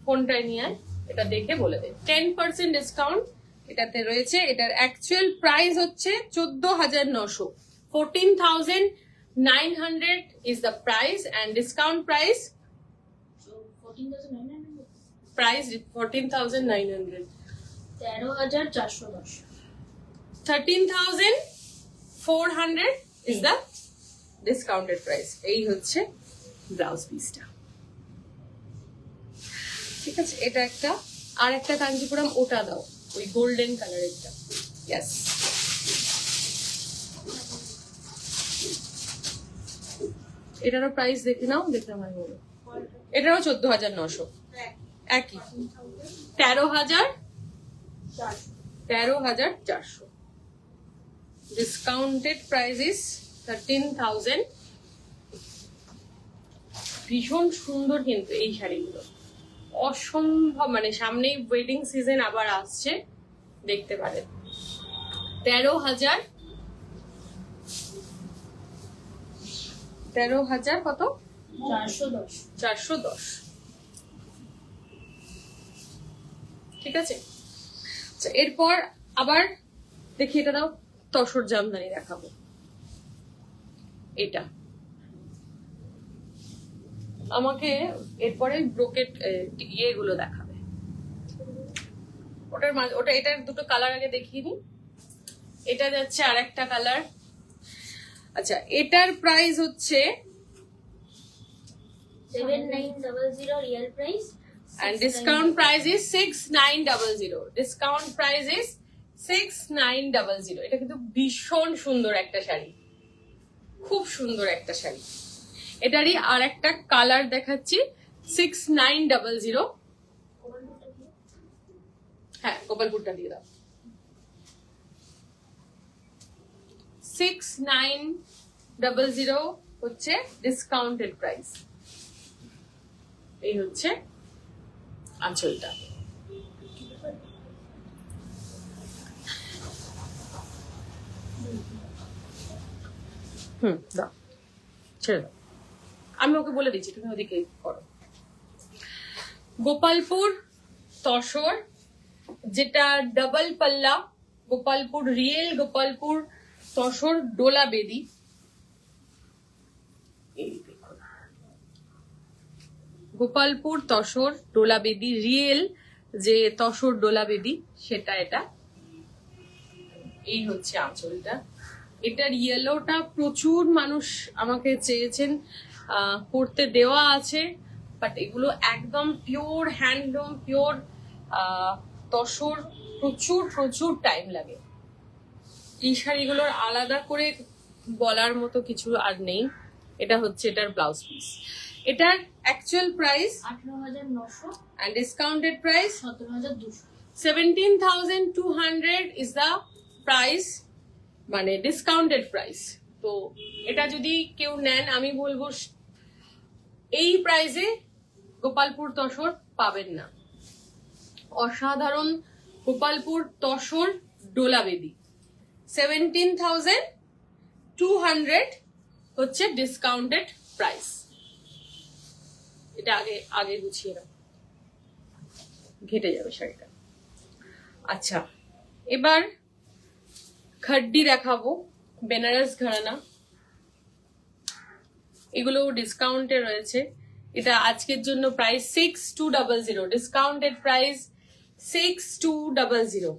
A: ফোনটায় নিয়ে আয়, এটা দেখে বলে দে। 10% ডিসকাউন্ট এটাতে রয়েছে। এটার অ্যাকচুয়াল প্রাইস হচ্ছে 14,900, 14,900 is the price and discount price
B: 14,900
A: price 14,900,
B: 13,410
A: 13,400 is the discounted price. এই হচ্ছে ব্লাউজ পিসটা। ঠিক আছে, এটা একটা, আর একটা কাঞ্জিপুরম ওটা দাও, ওই গোল্ডেন কালারেরটা। ইয়েস, এটারও প্রাইস দেখে নাও, দেখে আমার বলো। এটারও 14,900। একই 13,000
C: 400
A: 13,400 ডিসকাউন্টেড প্রাইস ইস 13,000। ভীষণ সুন্দর কিন্তু এই শাড়িগুলো, অসম্ভব, মানে সামনেই ওয়েডিং সিজন আবার আসছে, দেখতে পারেন। 13,000 কত?
B: 410
A: 410। ঠিক আছে, আচ্ছা এরপর আবার দেখি, এটা দাও, তসর জামদানি দেখাবো। এটা আমাকে এরপরে ব্রোকেট ইয়েগুলো দেখাবে। ওটা এটার দুটো কালার আগে দেখিয়ে নি। এটা যাচ্ছে আর একটা কালার। আচ্ছা, এটার প্রাইস হচ্ছে
B: 7900 real price
A: and discount price is 6900. Discount price is 6900। এটা কিন্তু ভীষণ সুন্দর একটা শাড়ি, খুব সুন্দর একটা শাড়ি। এটারই আর একটা কালার দেখাচ্ছি, 6900। হ্যাঁ, গোপালপুরটা দিয়ে দাও। 6900 হচ্ছে ডিসকাউন্টেড প্রাইস। এই হচ্ছে আঁচলটা। দাও, ছেড়ে দাও, আমি ওকে বলে দিচ্ছি, তুমি ওদিকে করো। গোপালপুর তসর, যেটা ডাবল পাল্লা, গোপালপুর রিয়েল গোপালপুর তসর ডোলা বেদি। এই দেখুন, গোপালপুর তসর ডোলা বেদি, রিয়েল যে তসর ডোলা বেদি সেটা। এটা এই হচ্ছে আঁচলটা। এটার ইয়েলোটা প্রচুর মানুষ আমাকে চেয়েছেন, করতে দেওয়া আছে, বাট এগুলো একদম পিওর হ্যান্ডলুম, পিওর তসর, প্রচুর প্রচুর টাইম লাগে। এই শাড়িগুলোর আলাদা করে বলার মতো কিছু আর নেই। এটা হচ্ছে এটার ব্লাউজ পিস। এটার actual price
B: 18900
A: and discounted price
B: 17200
A: 17,200 is the price, মানে ডিসকাউন্টেড প্রাইস। তো এটা যদি কেউ নেন, আমি বলবো এই প্রাইসে গোপালপুর তসর পাবেন না। অসাধারণ গোপালপুর তসর ডোলা বেদি। 17,200 হচ্ছে ডিসকাউন্টেড প্রাইস। এটা আগে আগে গুছিয়ে নাও, ঘেটে যাবে শাড়িটা। আচ্ছা, এবার খাড্ডি দেখাবো, বেনারস ঘরানা। এগুলো ডিসকাউন্টে রয়েছে। এটা আজকের জন্য প্রাইস 6200, ডিসকাউন্টেড প্রাইস 6200।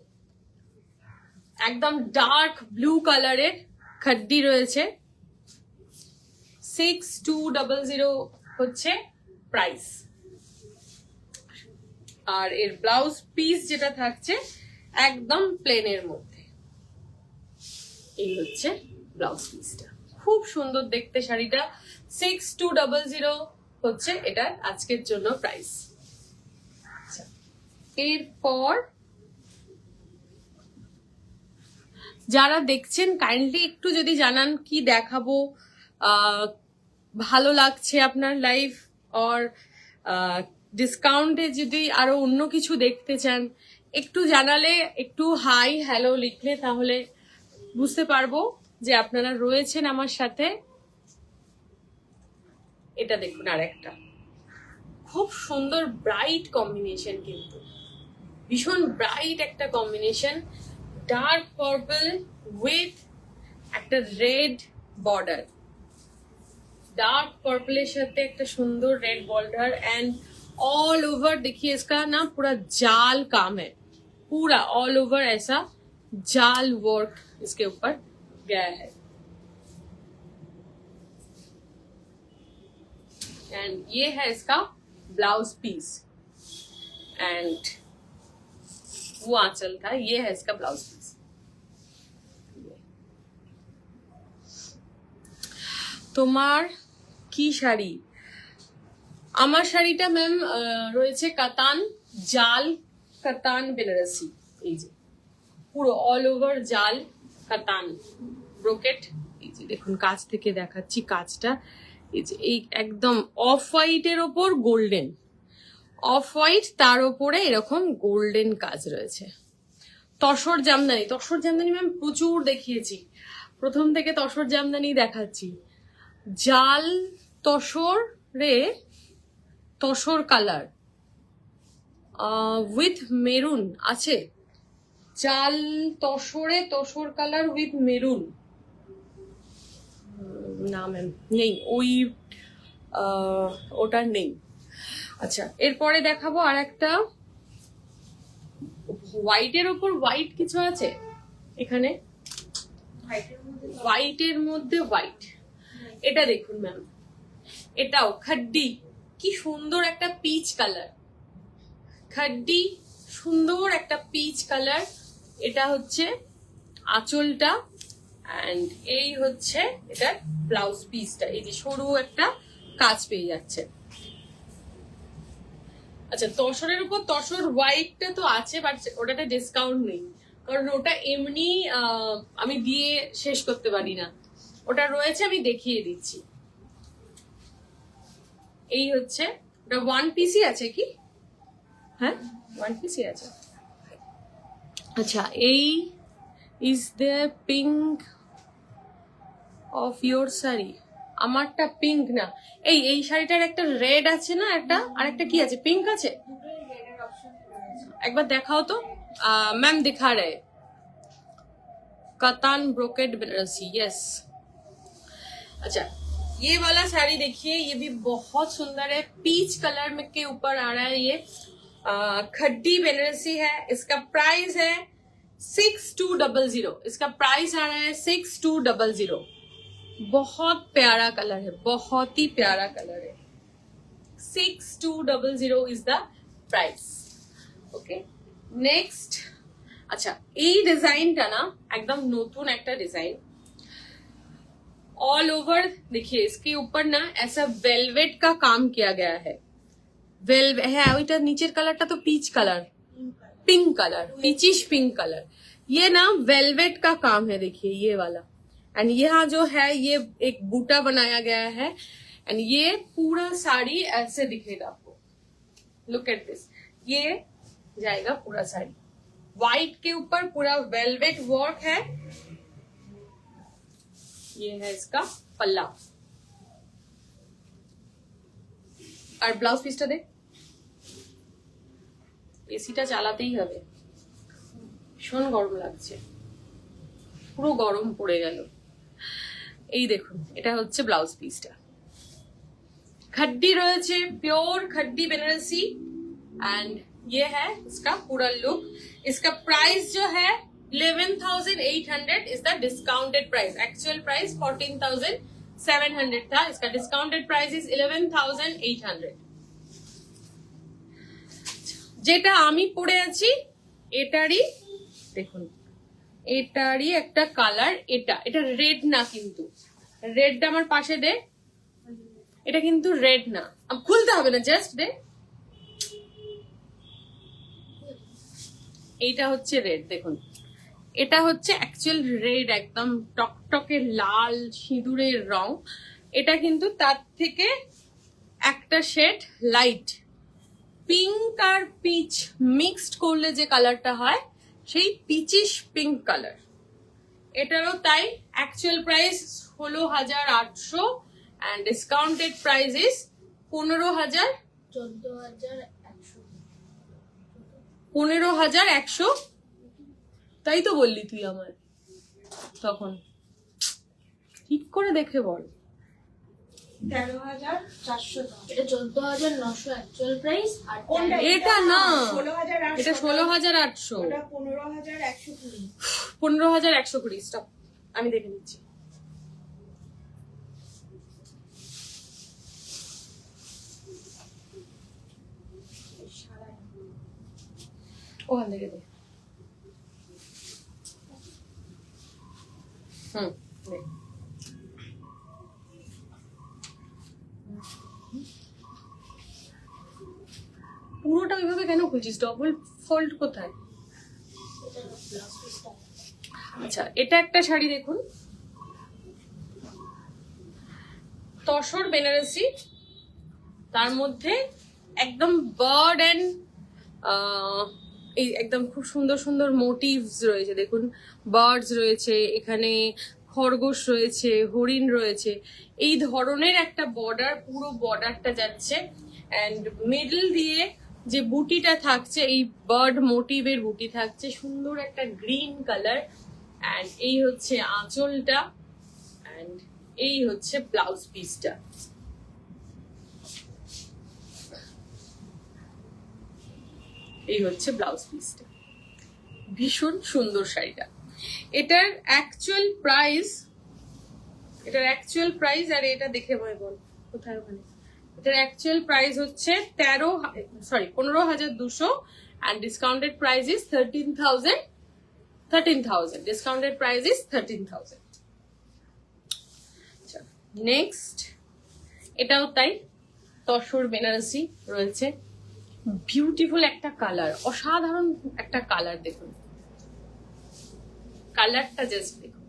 A: একদম ডার্ক ব্লু কালারের খাড্ডি রয়েছে, 6200 হচ্ছে প্রাইস। আর এর ব্লাউজ পিস যেটা থাকছে একদম প্লেনের মধ্যে। এই হচ্ছে ব্লাউজ পিসটা, খুব সুন্দর দেখতে শাড়িটা। 6200 হচ্ছে এটা আজকের জন্য প্রাইস। এরপর যারা দেখছেন কাইন্ডলি একটু যদি জানান কি দেখাবো, ভালো লাগছে আপনার লাইভ, অর ডিসকাউন্টে যদি আরো অন্য কিছু দেখতে চান, একটু জানালে, একটু হাই হ্যালো লিখলে, তাহলে বুঝতে পারবো যে আপনারা রয়েছেন আমার সাথে। এটা দেখুন, আর একটা খুব সুন্দর ব্রাইট কম্বিনেশন, কিন্তু ভীষণ ব্রাইট একটা কম্বিনেশন, ডার্ক পার্পল উইথ একটা রেড বর্ডার। डार्क पर्पलेर साथे एक सुंदर red border and all over. देखिए इसका ना पूरा जाल काम है, पूरा ऑल ओवर ऐसा जाल वर्क इसके ऊपर गया है। एंड ये है इसका ब्लाउज पीस, एंड वो आंचल था, ये है इसका ब्लाउज पीस। তোমার কি শাড়ি, আমার শাড়িটা ম্যাম রয়েছে কাতান জাল কাতান বেনারসি, এই যে পুরো অল ওভার জাল কাতান ব্রোকেট। এই যে দেখুন কাছ থেকে দেখাচ্ছি কাজটা, এই যে এই একদম অফ হোয়াইটের ওপর গোল্ডেন, অফ হোয়াইট তার ওপরে এরকম গোল্ডেন কাজ রয়েছে। তসর জামদানি, তসর জামদানি ম্যাম প্রচুর দেখিয়েছি, প্রথম থেকে তসর জামদানি দেখাচ্ছি। জাল তসর রে, তসর কালার উইথ মেরুন আছে, জাল তসরে তসর কালার উইথ মেরুন, না ম্যাম নেই ওই ওটার নেই। আচ্ছা এরপরে দেখাবো আর একটা হোয়াইটের ওপর হোয়াইট কিছু আছে এখানে, হোয়াইটের মধ্যে হোয়াইট, এটা দেখুন ম্যাম, এটাও খাড্ডি, কি সুন্দর একটা পিচ কালার, খাড্ডি সুন্দর একটা পিচ কালার। এটা হচ্ছে আঁচলটা অ্যান্ড এই হচ্ছে এটার ব্লাউজ পিসটা, এই যে সরু একটা কাজ পেয়ে যাচ্ছে। আচ্ছা তসরের উপর তসর হোয়াইটটা তো আছে, বাট ওটাতে ডিসকাউন্ট নেই, কারণ ওটা এমনি আমি দিয়ে শেষ করতে পারি না, ওটা রয়েছে আমি দেখিয়ে দিচ্ছি। এই হচ্ছে ওটা ওয়ান পিসই আছে কি, হ্যাঁ ওয়ান পিসই আছে। আচ্ছা এই is the pink of your sari, আমারটা পিঙ্ক না, এই এই শাড়িটার একটা রেড আছে না, একটা আর একটা কি আছে, পিঙ্ক আছে, একবার দেখাও তো मैम दिखा रहे, कतान ब्रोकेट बनारसी, यस। अच्छा ये वाला साड़ी देखिए, ये भी बहुत सुंदर है, पीच कलर में के ऊपर आ रहा है, ये खड्डी बनारसी है, इसका प्राइस है 6200, इसका प्राइस आ रहा है 6200। बहुत प्यारा कलर है, बहुत ही प्यारा कलर है, 6200 is the price. Okay next, अच्छा এই ডিজাইনটা না একদম নতুন একটা ডিজাইন, ऑल ओवर देखिए इसके ऊपर ना ऐसा वेलवेट का काम किया गया है, वेलवेट है, ওইটা নিচের কালারটা তো peach colour, pink colour, peachish pink colour, ये ना वेलवेट का काम है, देखिए ये वाला, एंड यहाँ जो है ये एक बूटा बनाया गया है, एंड ये पूरा साड़ी ऐसे दिखेगा आपको, लुक एट दिस, ये जाएगा पूरा साड़ी व्हाइट के ऊपर, पूरा वेलवेट वर्क है, ये है इसका पल्ला, और ब्लाउज পিসটা দেখ, এসিটা চালাতেই হবে, ভীষণ গরম লাগছে, পুরো গরম পড়ে গেল। এই দেখুন এটা হচ্ছে ব্লাউজ পিসটা, खड्डी রয়েছে, प्योर खड्डी बनारसी, एंड ये है इसका पूरा लुक। इसका प्राइस जो है 11,800 is the discounted price, actual price 14,700 था, इसका डिस्काउंटेड प्राइस इज 11,800। যেটা আমি পরে আছি এটারই দেখুন, এটারই একটা কালার, এটা এটা রেড না, কিন্তু রেডটা আমার পাশে দে, এটা কিন্তু রেড না, খুলতে হবে না, জাস্ট দে, এইটা হচ্ছে রেড, দেখুন এটা হচ্ছে অ্যাকচুয়াল রেড, একদম টকটকে লাল সিঁদুরের রং, এটা কিন্তু তার থেকে একটা শেড লাইট, পিঙ্ক আর পিচ মিক্সড করলে যে কালারটা হয় সেই পিচিশ পিঙ্ক কালার, এটারও তাই, actual price 16,800 and discounted price is 15,000, 15,100, তাই তো বললি তুই আমার তখন, ঠিক করে দেখে বল।
C: 13,400
B: এটা 14,900 অ্যাকচুয়াল প্রাইস, আর
C: কোনটা?
A: এটা না,
C: 16,800,
A: এটা 16,800,
C: ওটা 15,120।
A: 15,120, স্টপ আমি দেখে নিচ্ছি। ওখান থেকে দে, দে। পুরোটা ওইভাবে কেন খুলছিস? ডবল ফোল্ড কোথায়?
B: এটা ব্লাউজ পিসটা।
A: আচ্ছা, এটা একটা শাড়ি দেখুন, তসর বেনারসি, তার মধ্যে একদম বার্ড এন্ড এই একদম খুব সুন্দর সুন্দর মোটিভস রয়েছে। দেখুন, বার্ডস রয়েছে, এখানে খরগোশ রয়েছে, হরিণ রয়েছে, এই ধরনের একটা বর্ডার, পুরো বর্ডারটা যাচ্ছে। অ্যান্ড মিডল দিয়ে যে বুটিটা থাকছে, এই বার্ড মোটিভের বুটি থাকছে, সুন্দর একটা গ্রিন কালার। অ্যান্ড এই হচ্ছে আঁচলটা, অ্যান্ড এই হচ্ছে ব্লাউজ পিসটা। এই হচ্ছে ব্লাউজ পিসটা, ভীষণ সুন্দর শাড়িটা। এটার অ্যাকচুয়াল প্রাইস আর এটা দেখে ভাই বল কোথায় ওখানে, এটার অ্যাকচুয়াল প্রাইস হচ্ছে 15,200 and discounted price is 13,000. Discounted price is 13,000. Next এটাও তাই, তসর বেনারসি রয়েছে, বিউটিফুল একটা কালার, অসাধারণ একটা কালার। দেখুন কালারটা, জাস্ট দেখুন,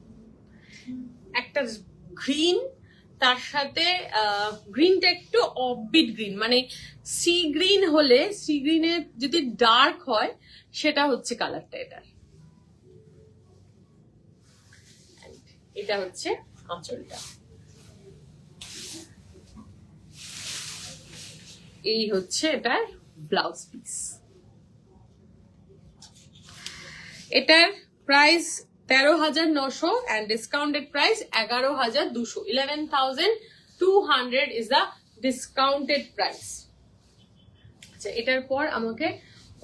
A: একটা গ্রিন, তার সাথে গ্রিনটা একটু অফবিট গ্রিন, মানে সি গ্রিন হলে, সি গ্রিনের যদি ডার্ক হয় সেটা হচ্ছে কালারটা এটার। এটা হচ্ছে আঁচলটা, এই হচ্ছে এটার ব্লাউজ পিস। এটার price 13,900 and discounted price 11,200. 11,200 is the discounted price. আচ্ছা, এটার পর আমাকে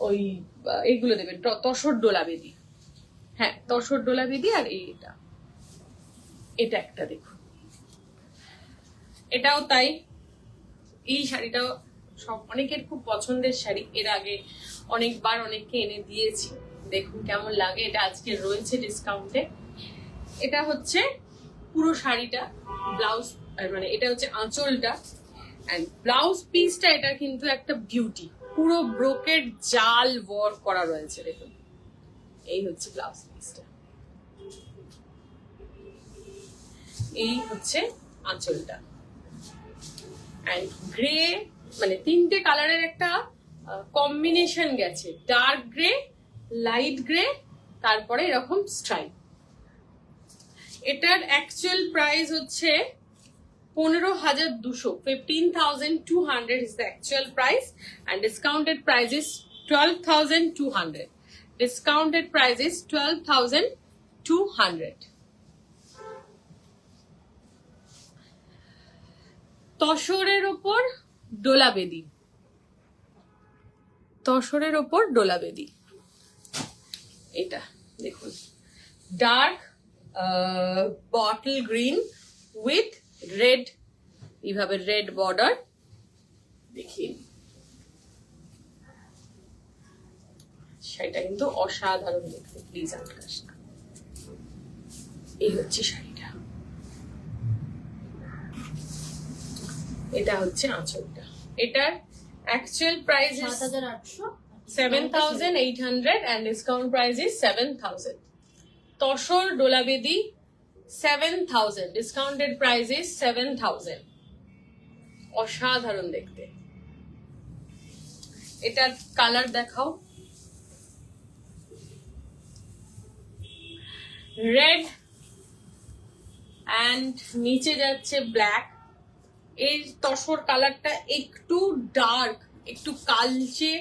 A: ওই এইগুলো দেবেন, তসর ডোলা বেদি। হ্যাঁ, তসর ডোলা বেদি। আর এটা একটা দেখুন, এটাও তাই। এই শাড়িটাও সব অনেকের খুব পছন্দের শাড়ি, এর আগে অনেকবার অনেককে এনে দিয়েছি, দেখুন কেমন লাগে। এটা আজকে রয়েছে ডিসকাউন্টে। এটা হচ্ছে পুরো শাড়িটা, ব্লাউজ মানে এটা হচ্ছে আঁচলটা, এন্ড ব্লাউজ পিসটা এটা কিন্তু একটা বিউটি, পুরো ব্রোকেড জাল ওয়ার্ক করা রয়েছে। দেখুন এই হচ্ছে ব্লাউজ পিসটা, এই হচ্ছে আঁচলটা। এন্ড গ্রে, মানে তিনটে কালারের একটা কম্বিনেশন গেছে, ডার্ক গ্রে, লাইট গ্রে, তারপরে এরকম স্ট্রাইপ। এটার অ্যাকচুয়াল প্রাইস হচ্ছে 15,200. 15,200 is the actual price and discounted price is 12,200. Discounted price is 12,200. তসরের ওপর ডোলা বেদি, তসরের ওপর ডোলা বেদি। এটা দেখুন, dark bottle green with red, এইভাবে রেড বর্ডার। দেখিয়ে শাড়িটা কিন্তু অসাধারণ দেখতে, প্লিজ আটকাস না। এই হচ্ছে শাড়িটা, এটা হচ্ছে আঁচলটা। এটার actual price
B: 7,800,
A: 7,800 and discount price is 7,000. Tussar ডোলা বেদি 7,000, discounted price is 7,000. অসাধারণ দেখতে। এটার কালার দেখাও, রেড অ্যান্ড নিচে যাচ্ছে ব্ল্যাক। এই তসর কালারটা একটু ডার্ক, একটু কালচে,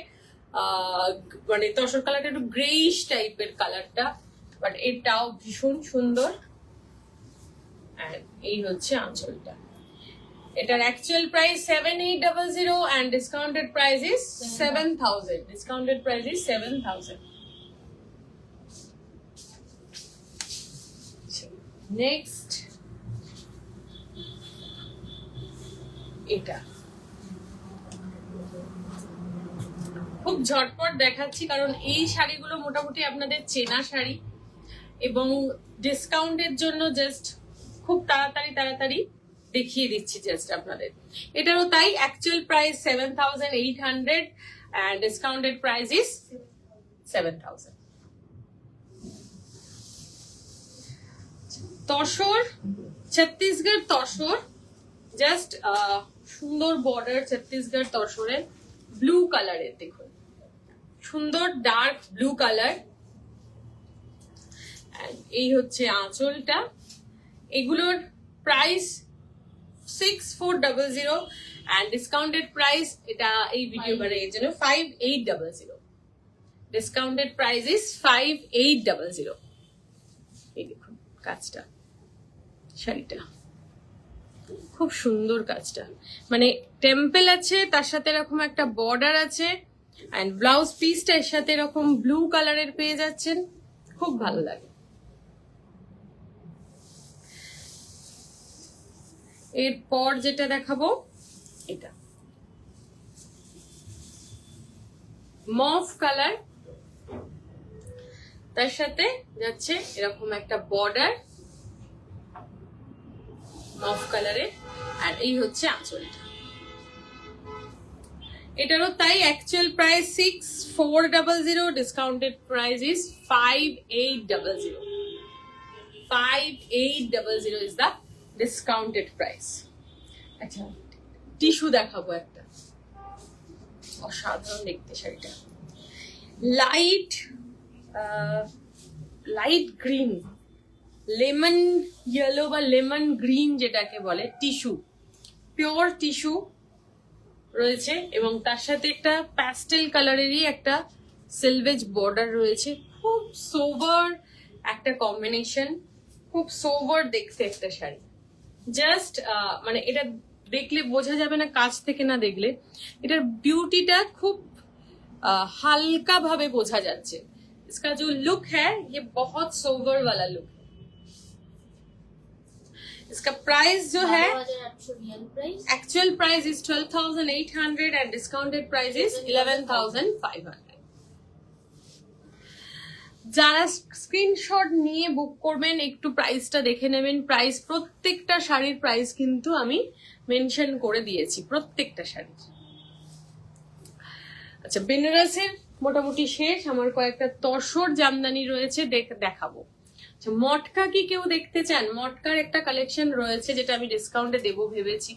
A: মানে তসর কালারটা একটু গ্রেইশ টাইপের কালারটা, বাট এটাও ভীষণ সুন্দর। এই হচ্ছে আঁচলটা। এটার actual price 7,800 and discounted price is 7,000. Discounted price is 7,000. Next এটা খুব ঝটপট দেখাচ্ছি, কারণ এই শাড়িগুলো মোটামুটি আপনাদের চেনা শাড়ি এবং ডিসকাউন্টের জন্য জাস্ট খুব তাড়াতাড়ি দেখিয়ে দিচ্ছি জাস্ট আপনাদের। এটারও তাই, actual price 7,800 and discounted price is 7,000. Tussar, Chhattisgarh tussar, just সুন্দর বর্ডার ছত্তিশগড় তসরের, ব্লু কালারের, দেখুন সুন্দর ডার্ক ব্লু কালার। এই হচ্ছে আঁচলটা। এগুলোর প্রাইস 6400 and discounted price, এটা এই ভিডিও বানানোর জন্য 5800। discounted price is 5800। এই দেখুন কাজটা, শাড়িটা খুব সুন্দর কাজটা, মানে টেম্পল আছে, তার সাথে এরকম একটা বর্ডার আছে, এন্ড ব্লাউজ পিসটা এর সাথে এরকম ব্লু কালারের পেয়ে যাচ্ছেন, খুব ভালো লাগে। এরপর যেটা দেখাবো, এটা মফ কালার, তার সাথে যাচ্ছে এরকম একটা বর্ডার মফ কালারে, আর এই হচ্ছে আঁচলটা। এটারও তাই actual price 6400, discounted price is 5800। 5800 is the discounted price. আচ্ছা, টিস্যু দেখাবো একটা, অসাধারণ দেখতে শাড়িটা, লাইট গ্রিন, লেমন ইয়েলো বা লেমন গ্রিন যেটাকে বলে, টিস্যু, পিওর টিস্যু রয়েছে, এবং তার সাথে একটা প্যাস্টেল কালারেরই একটা সিলভেজ বর্ডার রয়েছে। খুব সোবার একটা কম্বিনেশন, খুব সোবার দেখতে একটা শাড়ি। জাস্ট মানে এটা দেখলে বোঝা যাবে না কাছ থেকে না দেখলে, এটার বিউটিটা খুব हल्का भावे बोझा जाच्छे। इसका जो लुक है ये बहुत सोबर वाला लुक है। इसका प्राइस जो है actual price is 12,800 and discounted price is 11,500। যারা স্ক্রিনশট নিয়ে বুক করবেন একটু প্রাইসটা দেখে নেবেন। প্রাইস প্রত্যেকটা শাড়ির প্রাইস কিন্তু আমি মেনশন করে দিয়েছি, প্রত্যেকটা শাড়ির। আচ্ছা, বেনারসের মোটামুটি শেষ, আমার কয়েকটা তসর জামদানি রয়েছে, দেখাবো। আচ্ছা, মটকা কি কেউ দেখতে চান? মটকার একটা কালেকশন রয়েছে যেটা আমি ডিসকাউন্টে দেবো ভেবেছি।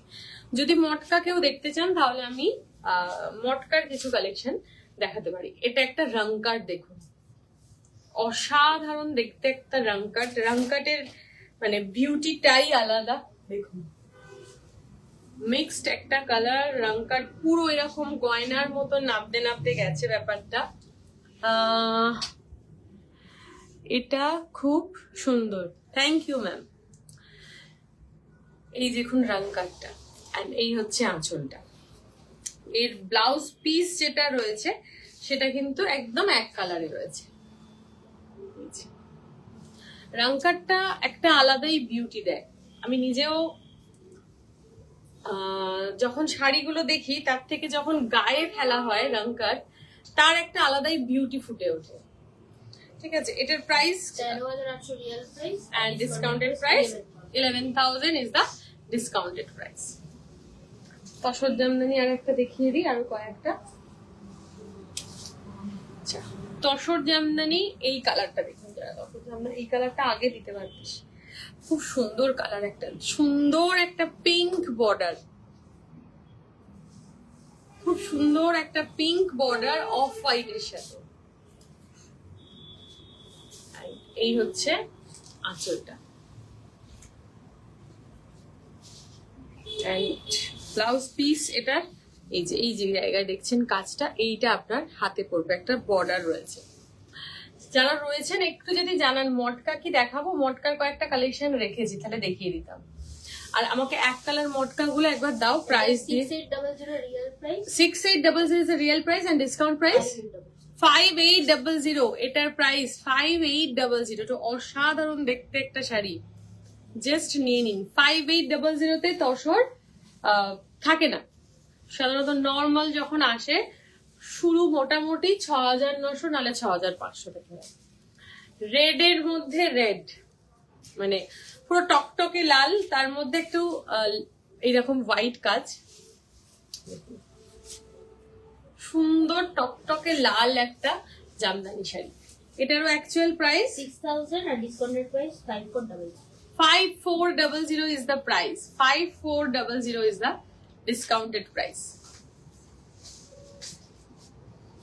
A: যদি মটকা কেউ দেখতে চান তাহলে আমি মটকার কিছু কালেকশন দেখাতে পারি। এটা একটা রংকাট, দেখুন অসাধারণ দেখতে একটা রংকাট। রংকাটের মানে বিউটিটাই আলাদা, দেখুন মিক্সড একটা কালার, রংকাট পুরো এরকম গয়নার মতো নাবতে নাবতে গেছে ব্যাপারটা। এটা খুব সুন্দর, থ্যাংক ইউ ম্যাম। এই দেখুন রংকাটটা, এন্ড এই হচ্ছে আঁচলটা। এর ব্লাউজ পিস যেটা রয়েছে সেটা কিন্তু একদম এক কালারে রয়েছে। রংকাটটা একটা আলাদাই বিউটি দেয়। আমি নিজেও যখন শাড়িগুলো দেখি তার থেকে যখন গায়ে ফেলা হয় রংকাট, তার একটা আলাদাই বিউটি ফুটে ওঠে। ঠিক আছে, এটার price
B: 13,800 real price
A: and discounted price 11,000 is the discounted price। Tussar jamdani আর একটা দেখিয়ে দিই, আরো কয়েকটা। আচ্ছা, তসর জামদানি এই কালারটা দেখুন, যারা তসর জামদানি এই কালারটা আগে দিতে পারতিস, খুব সুন্দর কালার, একটা সুন্দর একটা পিঙ্ক বর্ডার, খুব সুন্দর একটা পিঙ্ক বর্ডার অফ হোয়াইট এর সাথে। এই হচ্ছে আঁচলটা, ব্লাউজ পিস এটা এই যে জায়গায় দেখছেন কাজটা, এইটা আপনার হাতে পড়বে, একটা বর্ডার রয়েছে। যারা রয়েছেন একটু যদি জানান মটকা কি দেখাবো, মটকার কয়েকটা কালেকশন রেখেছি, তাহলে দেখিয়ে দিতাম। আর আমাকে এক কালার মটকা গুলো একবার দাও, প্রাইস দিয়ে।
B: 6800 real price
A: 6800 is the real price and discount price 5800। এটার প্রাইস 5800। তো অসাধারণ দেখতে একটা শাড়ি, জাস্ট নিয়ে নিন। 5800 তে তসর থাকে না সাধারণত, নর্মাল যখন আসে শুরু মোটামুটি 6900 নাহলে 6500 থেকে। রেড এর মধ্যে রেড, মানে পুরো টকটকে লাল, তার মধ্যে একটু এইরকম হোয়াইট কাজ, সুন্দর টকটকে লাল একটা জামদানি শাড়ি। এটারও অ্যাকচুয়াল প্রাইস
B: 6,000 আর discounted price 5,400।
A: 5400 is the price. 5400 is the discounted price.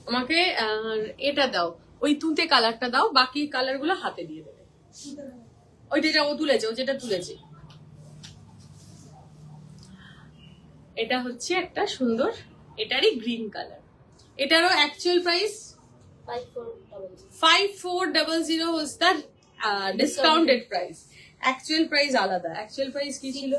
A: আমাকে এটা দাও, ওই তুঁতে কালারটা দাও, বাকি কালার গুলো হাতে দিয়ে দেবে। ওইটা ও তুলেছে, ও যেটা তুলেছে। এটা হচ্ছে একটা সুন্দর, এটারই গ্রিন কালার। এটারও actual price 5400 was the discounted price. Actual price আলাদা। Actual price কি ছিল?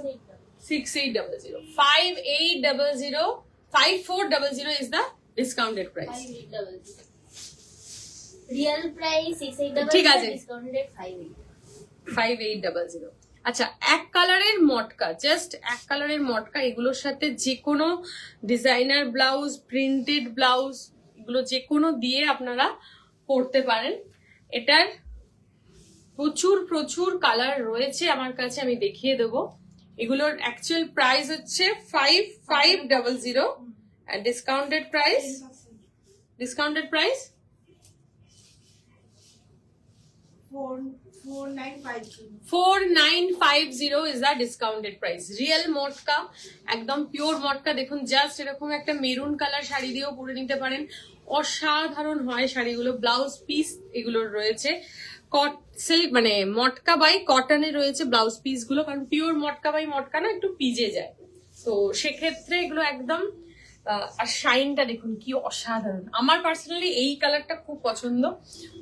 A: 6800. 5400 is the discounted price.
B: 5800 real price 6800,
A: ঠিক আছে।
B: ডিসকাউন্টেড 5800।
A: 5800। আচ্ছা, এক কালারের মটকা, জাস্ট এক কালারের মটকা, এগুলোর সাথে যে কোনো ডিজাইনার ব্লাউজ, প্রিন্টেড ব্লাউজ, এগুলো যে কোনো দিয়ে আপনারা পরতে পারেন। এটার প্রচুর প্রচুর কালার রয়েছে আমার কাছে, আমি দেখিয়ে দেবো। এগুলোর অ্যাকচুয়াল প্রাইস হচ্ছে 5500 and discounted price
C: 4950
A: is the discounted price. Real matka, একদম পিওর মটকা। দেখুন, জাস্ট এরকম একটা মেরুন কালার শাড়ি দিয়েও পরে নিতে পারেন, অসাধারণ হয় শাড়িগুলো। ব্লাউজ পিস এগুলোর রয়েছে সিল্ক, মানে মটকা বাই কটনে রয়েছে ব্লাউজ পিস গুলো, কারণ পিওর মটকা বাই মটকা না একটু পিজে যায়, তো সেক্ষেত্রে এগুলো একদম। আর শাইনটা দেখুন কি অসাধারণ। আমার পার্সোনালি এই কালারটা খুব পছন্দ,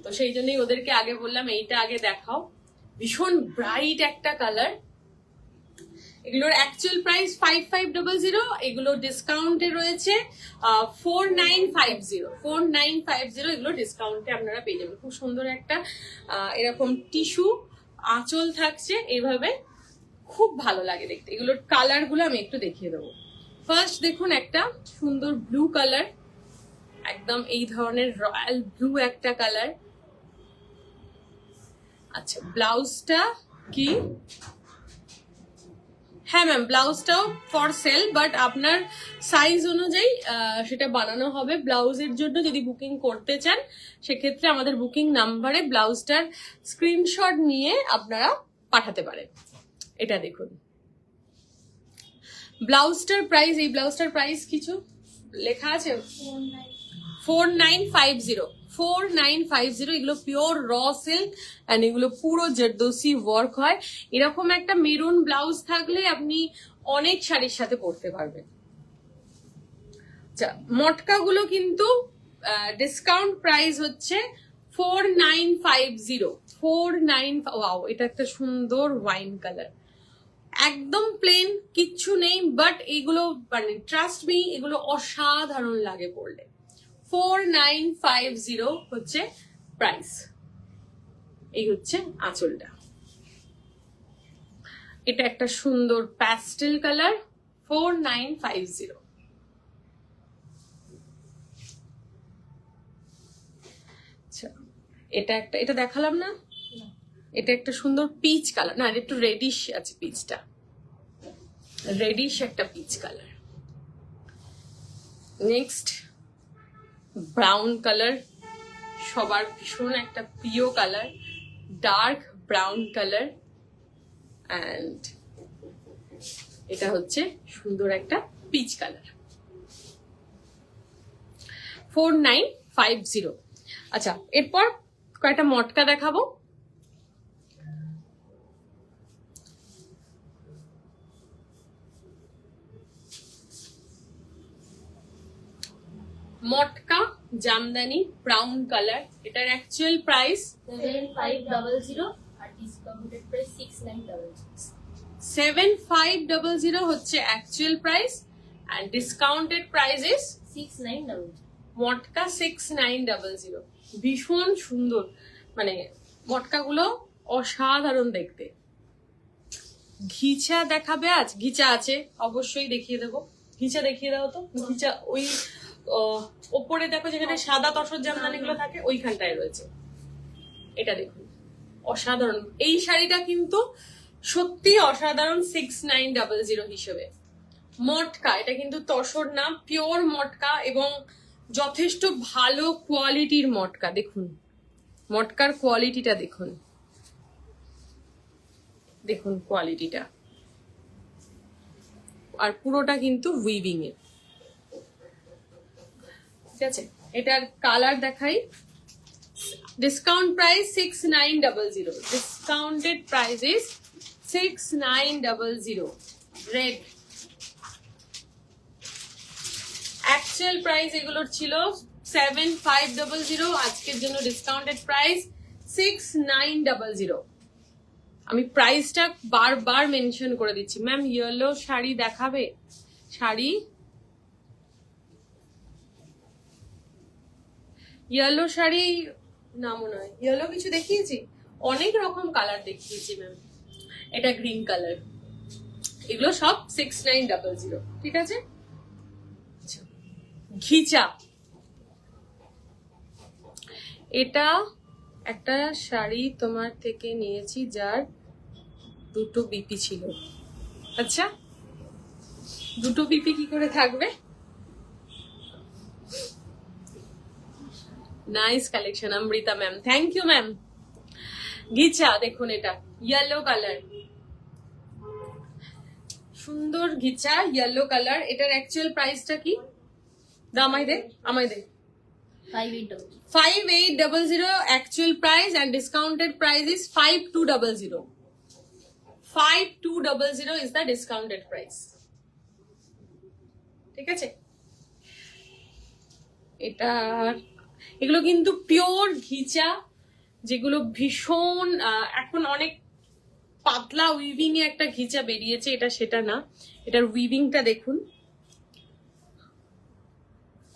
A: তো সেই জন্যই ওদেরকে আগে বললাম এইটা আগে দেখাও। ভীষণ ব্রাইট একটা কালার। এগুলোর অ্যাকচুয়াল প্রাইস 5500, এগুলো ডিসকাউন্টে রয়েছে 4950। এগুলো ডিসকাউন্টে আপনারা পেয়ে যাবেন। খুব সুন্দর একটা এরকম টিস্যু আঁচল থাকছে এইভাবে, খুব ভালো লাগে দেখতে। এগুলোর কালার গুলো আমি একটু দেখিয়ে দেবো। ফার্স্ট দেখুন একটা সুন্দর ব্লু কালার, একদম এই ধরনের রয়্যাল ব্লু একটা কালার। আচ্ছা, ব্লাউজটা কি? হ্যাঁ ম্যাম, ব্লাউজটাও ফর সেল, বাট আপনার সাইজ অনুযায়ী সেটা বানানো হবে। ব্লাউজের জন্য যদি বুকিং করতে চান, সেক্ষেত্রে আমাদের বুকিং নাম্বারে ব্লাউজটার স্ক্রিনশট নিয়ে আপনারা পাঠাতে পারেন। এটা দেখুন ব্লাউজটার প্রাইস, এই ব্লাউজটার প্রাইস কিছু লেখা আছে 4950। এগুলো পিওর র সিল্ক এন্ড এগুলো পুরো জরদোসি ওয়ার্ক হয়। এরকম একটা মেরুন ব্লাউজ থাকলে আপনি অনেক শাড়ির সাথে পরতে পারবেন। আচ্ছা, মটকাগুলো কিন্তু ডিসকাউন্ট প্রাইস হচ্ছে 4950। ওয়াও, এটা একটা সুন্দর ওয়াইন কালার, একদম প্লেন, কিচ্ছু নেই, বাট এগুলো মানে ট্রাস্ট মি, এগুলো অসাধারণ লাগে পরলে। 4950 হচ্ছে প্রাইস। এই হচ্ছে আঁচলটা। এটা একটা সুন্দর প্যাস্টেল কালার, 4950। আচ্ছা, এটা দেখালাম না? এটা একটা সুন্দর পিচ কালার, না একটু রেডিশ আছে, পিচটা রেডিশ একটা peach colour. Next brown colour, সবার ভীষণ একটা প্রিয় colour, dark brown colour. And এটা হচ্ছে সুন্দর একটা পিচ কালার, 4950। আচ্ছা, এরপর কয়েকটা মটকা দেখাবো। মটকা জামদানি ব্রাউন কালার, এটার অ্যাকচুয়াল প্রাইস
B: 7500 আর ডিসকাউন্টেড প্রাইস 6900।
A: 7500 হচ্ছে actual price and discounted price is
B: 6900।
A: Matka 6900। ভীষণ সুন্দর, মানে মটকাগুলো অসাধারণ দেখতে। ঘিচা দেখাবে আজ? ঘিচা আছে, অবশ্যই দেখিয়ে দেবো। ঘিচা দেখিয়ে দাও তো। ঘিচা ওই ওপরে দেখো যেখানে সাদা তসর জামদানি গুলো থাকে, ওইখানটায় রয়েছে। এটা দেখুন, অসাধারণ। এই শাড়িটা কিন্তু সত্যি অসাধারণ 6900 হিসেবে। মটকা, এটা কিন্তু তসর না, পিওর মটকা, এবং যথেষ্ট ভালো কোয়ালিটির মটকা, দেখুন মটকার কোয়ালিটিটা দেখুন, দেখুন কোয়ালিটিটা, আর পুরোটা কিন্তু উইভিং এর। ঠিক আছে, এটার কালার দেখাই। Discount price 6900, discounted price is 6900, red. Actual price এগুলোর ছিল 7500, আজকের জন্য ডিসকাউন্টেড প্রাইস 6900। আমি প্রাইসটা বারবার মেনশন করে দিচ্ছি। ম্যাম ইয়েলো শাড়ি দেখাবে? শাড়ি ইয়েলো শাড়ি না, মনে হয় ইয়েলো কিছু দেখিয়েছি, অনেক রকম কালার দেখিয়েছি ম্যাম। এটা গ্রিন কালার, এগুলো সব 6900। ঠিক আছে, ঘিচা, এটা একটা শাড়ি তোমার থেকে নিয়েছি যার দুটো বিপি ছিল। আচ্ছা, দুটো বিপি কি করে থাকবে? Nice collection Amrita ma'am, thank you ma'am. Ghicha দেখুন, এটা ইয়েলো কালার, সুন্দর ঘিচা ইয়েলো কালার। এটার অ্যাকচুয়াল প্রাইসটা কি? আমায় দে
B: 5800,
A: 5800 actual price and discounted price is 5200. 5200 is the discounted price. ঠিক আছে, এটা এগুলো কিন্তু পিওর ঘিচা, যেগুলো ভীষণ এখন অনেক পাতলা উইভিং এ একটা ঘিচা বেরিয়েছে, এটা সেটা না। এটার উইভিংটা দেখুন,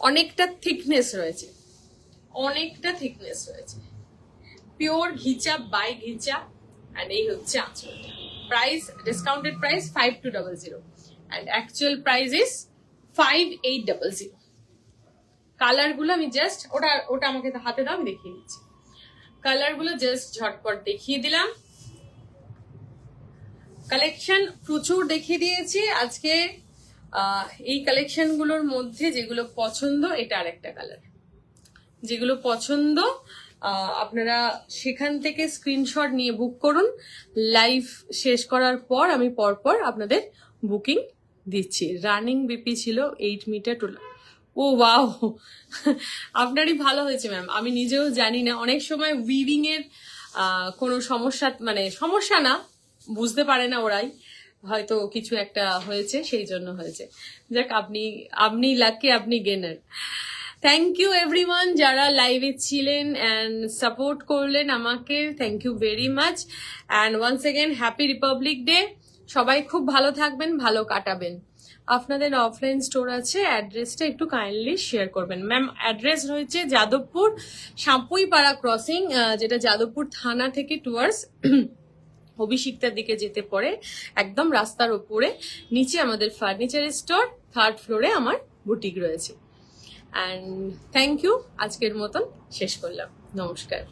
A: অনেকটা থিকনেস রয়েছে, অনেকটা থিকনেস রয়েছে। Pure ghicha by ghicha, and এই হচ্ছে আঁচলটা। Price discounted price 5200 and actual price is 5800। Colour গুলো আমি জাস্ট ওটা আমাকে হাতে দাও, আমি দেখিয়ে দিচ্ছি। কালার গুলো জাস্ট ঝটপট দেখিয়ে দিলাম। কালেকশন প্রচুর দেখিয়ে দিয়েছি আজকে। এই কালেকশন গুলোর মধ্যে যেগুলো পছন্দ, এটা আরেকটা কালার, যেগুলো পছন্দ আপনারা সেখান থেকে স্ক্রিনশট নিয়ে বুক করুন। লাইভ শেষ করার পর আমি পরপর আপনাদের বুকিং দিচ্ছি। রানিং বিপি ছিল 8 মিটার টোলা। ও ওয়াও, আপনারই ভালো হয়েছে ম্যাম। আমি নিজেও জানি না, অনেক সময় উইভিং এর কোনো সমস্যা, মানে সমস্যা না, বুঝতে পারে না ওরাই, হয়তো কিছু একটা হয়েছে, সেই জন্য হয়েছে। যাক, আপনি লাকি, আপনি গেনার। থ্যাংক ইউ এভরিওয়ান যারা লাইভে ছিলেন অ্যান্ড সাপোর্ট করলেন আমাকে, thank you very much. And once again happy Republic Day. সবাই খুব ভালো থাকবেন, ভালো কাটাবেন। আপনাদের অফলাইন স্টোর আছে, অ্যাড্রেসটা একটু কাইন্ডলি শেয়ার করবেন। ম্যাম অ্যাড্রেস রয়েছে যাদবপুর সাঁপুইপাড়া ক্রসিং, যেটা যাদবপুর থানা থেকে টুয়ার্ডস অভিষিক্তার দিকে যেতে পড়ে, একদম রাস্তার ওপরে। নিচে আমাদের ফার্নিচার স্টোর, 3rd ফ্লোরে আমার বুটিক রয়েছে। অ্যান্ড থ্যাংক ইউ, আজকের মতন শেষ করলাম, নমস্কার।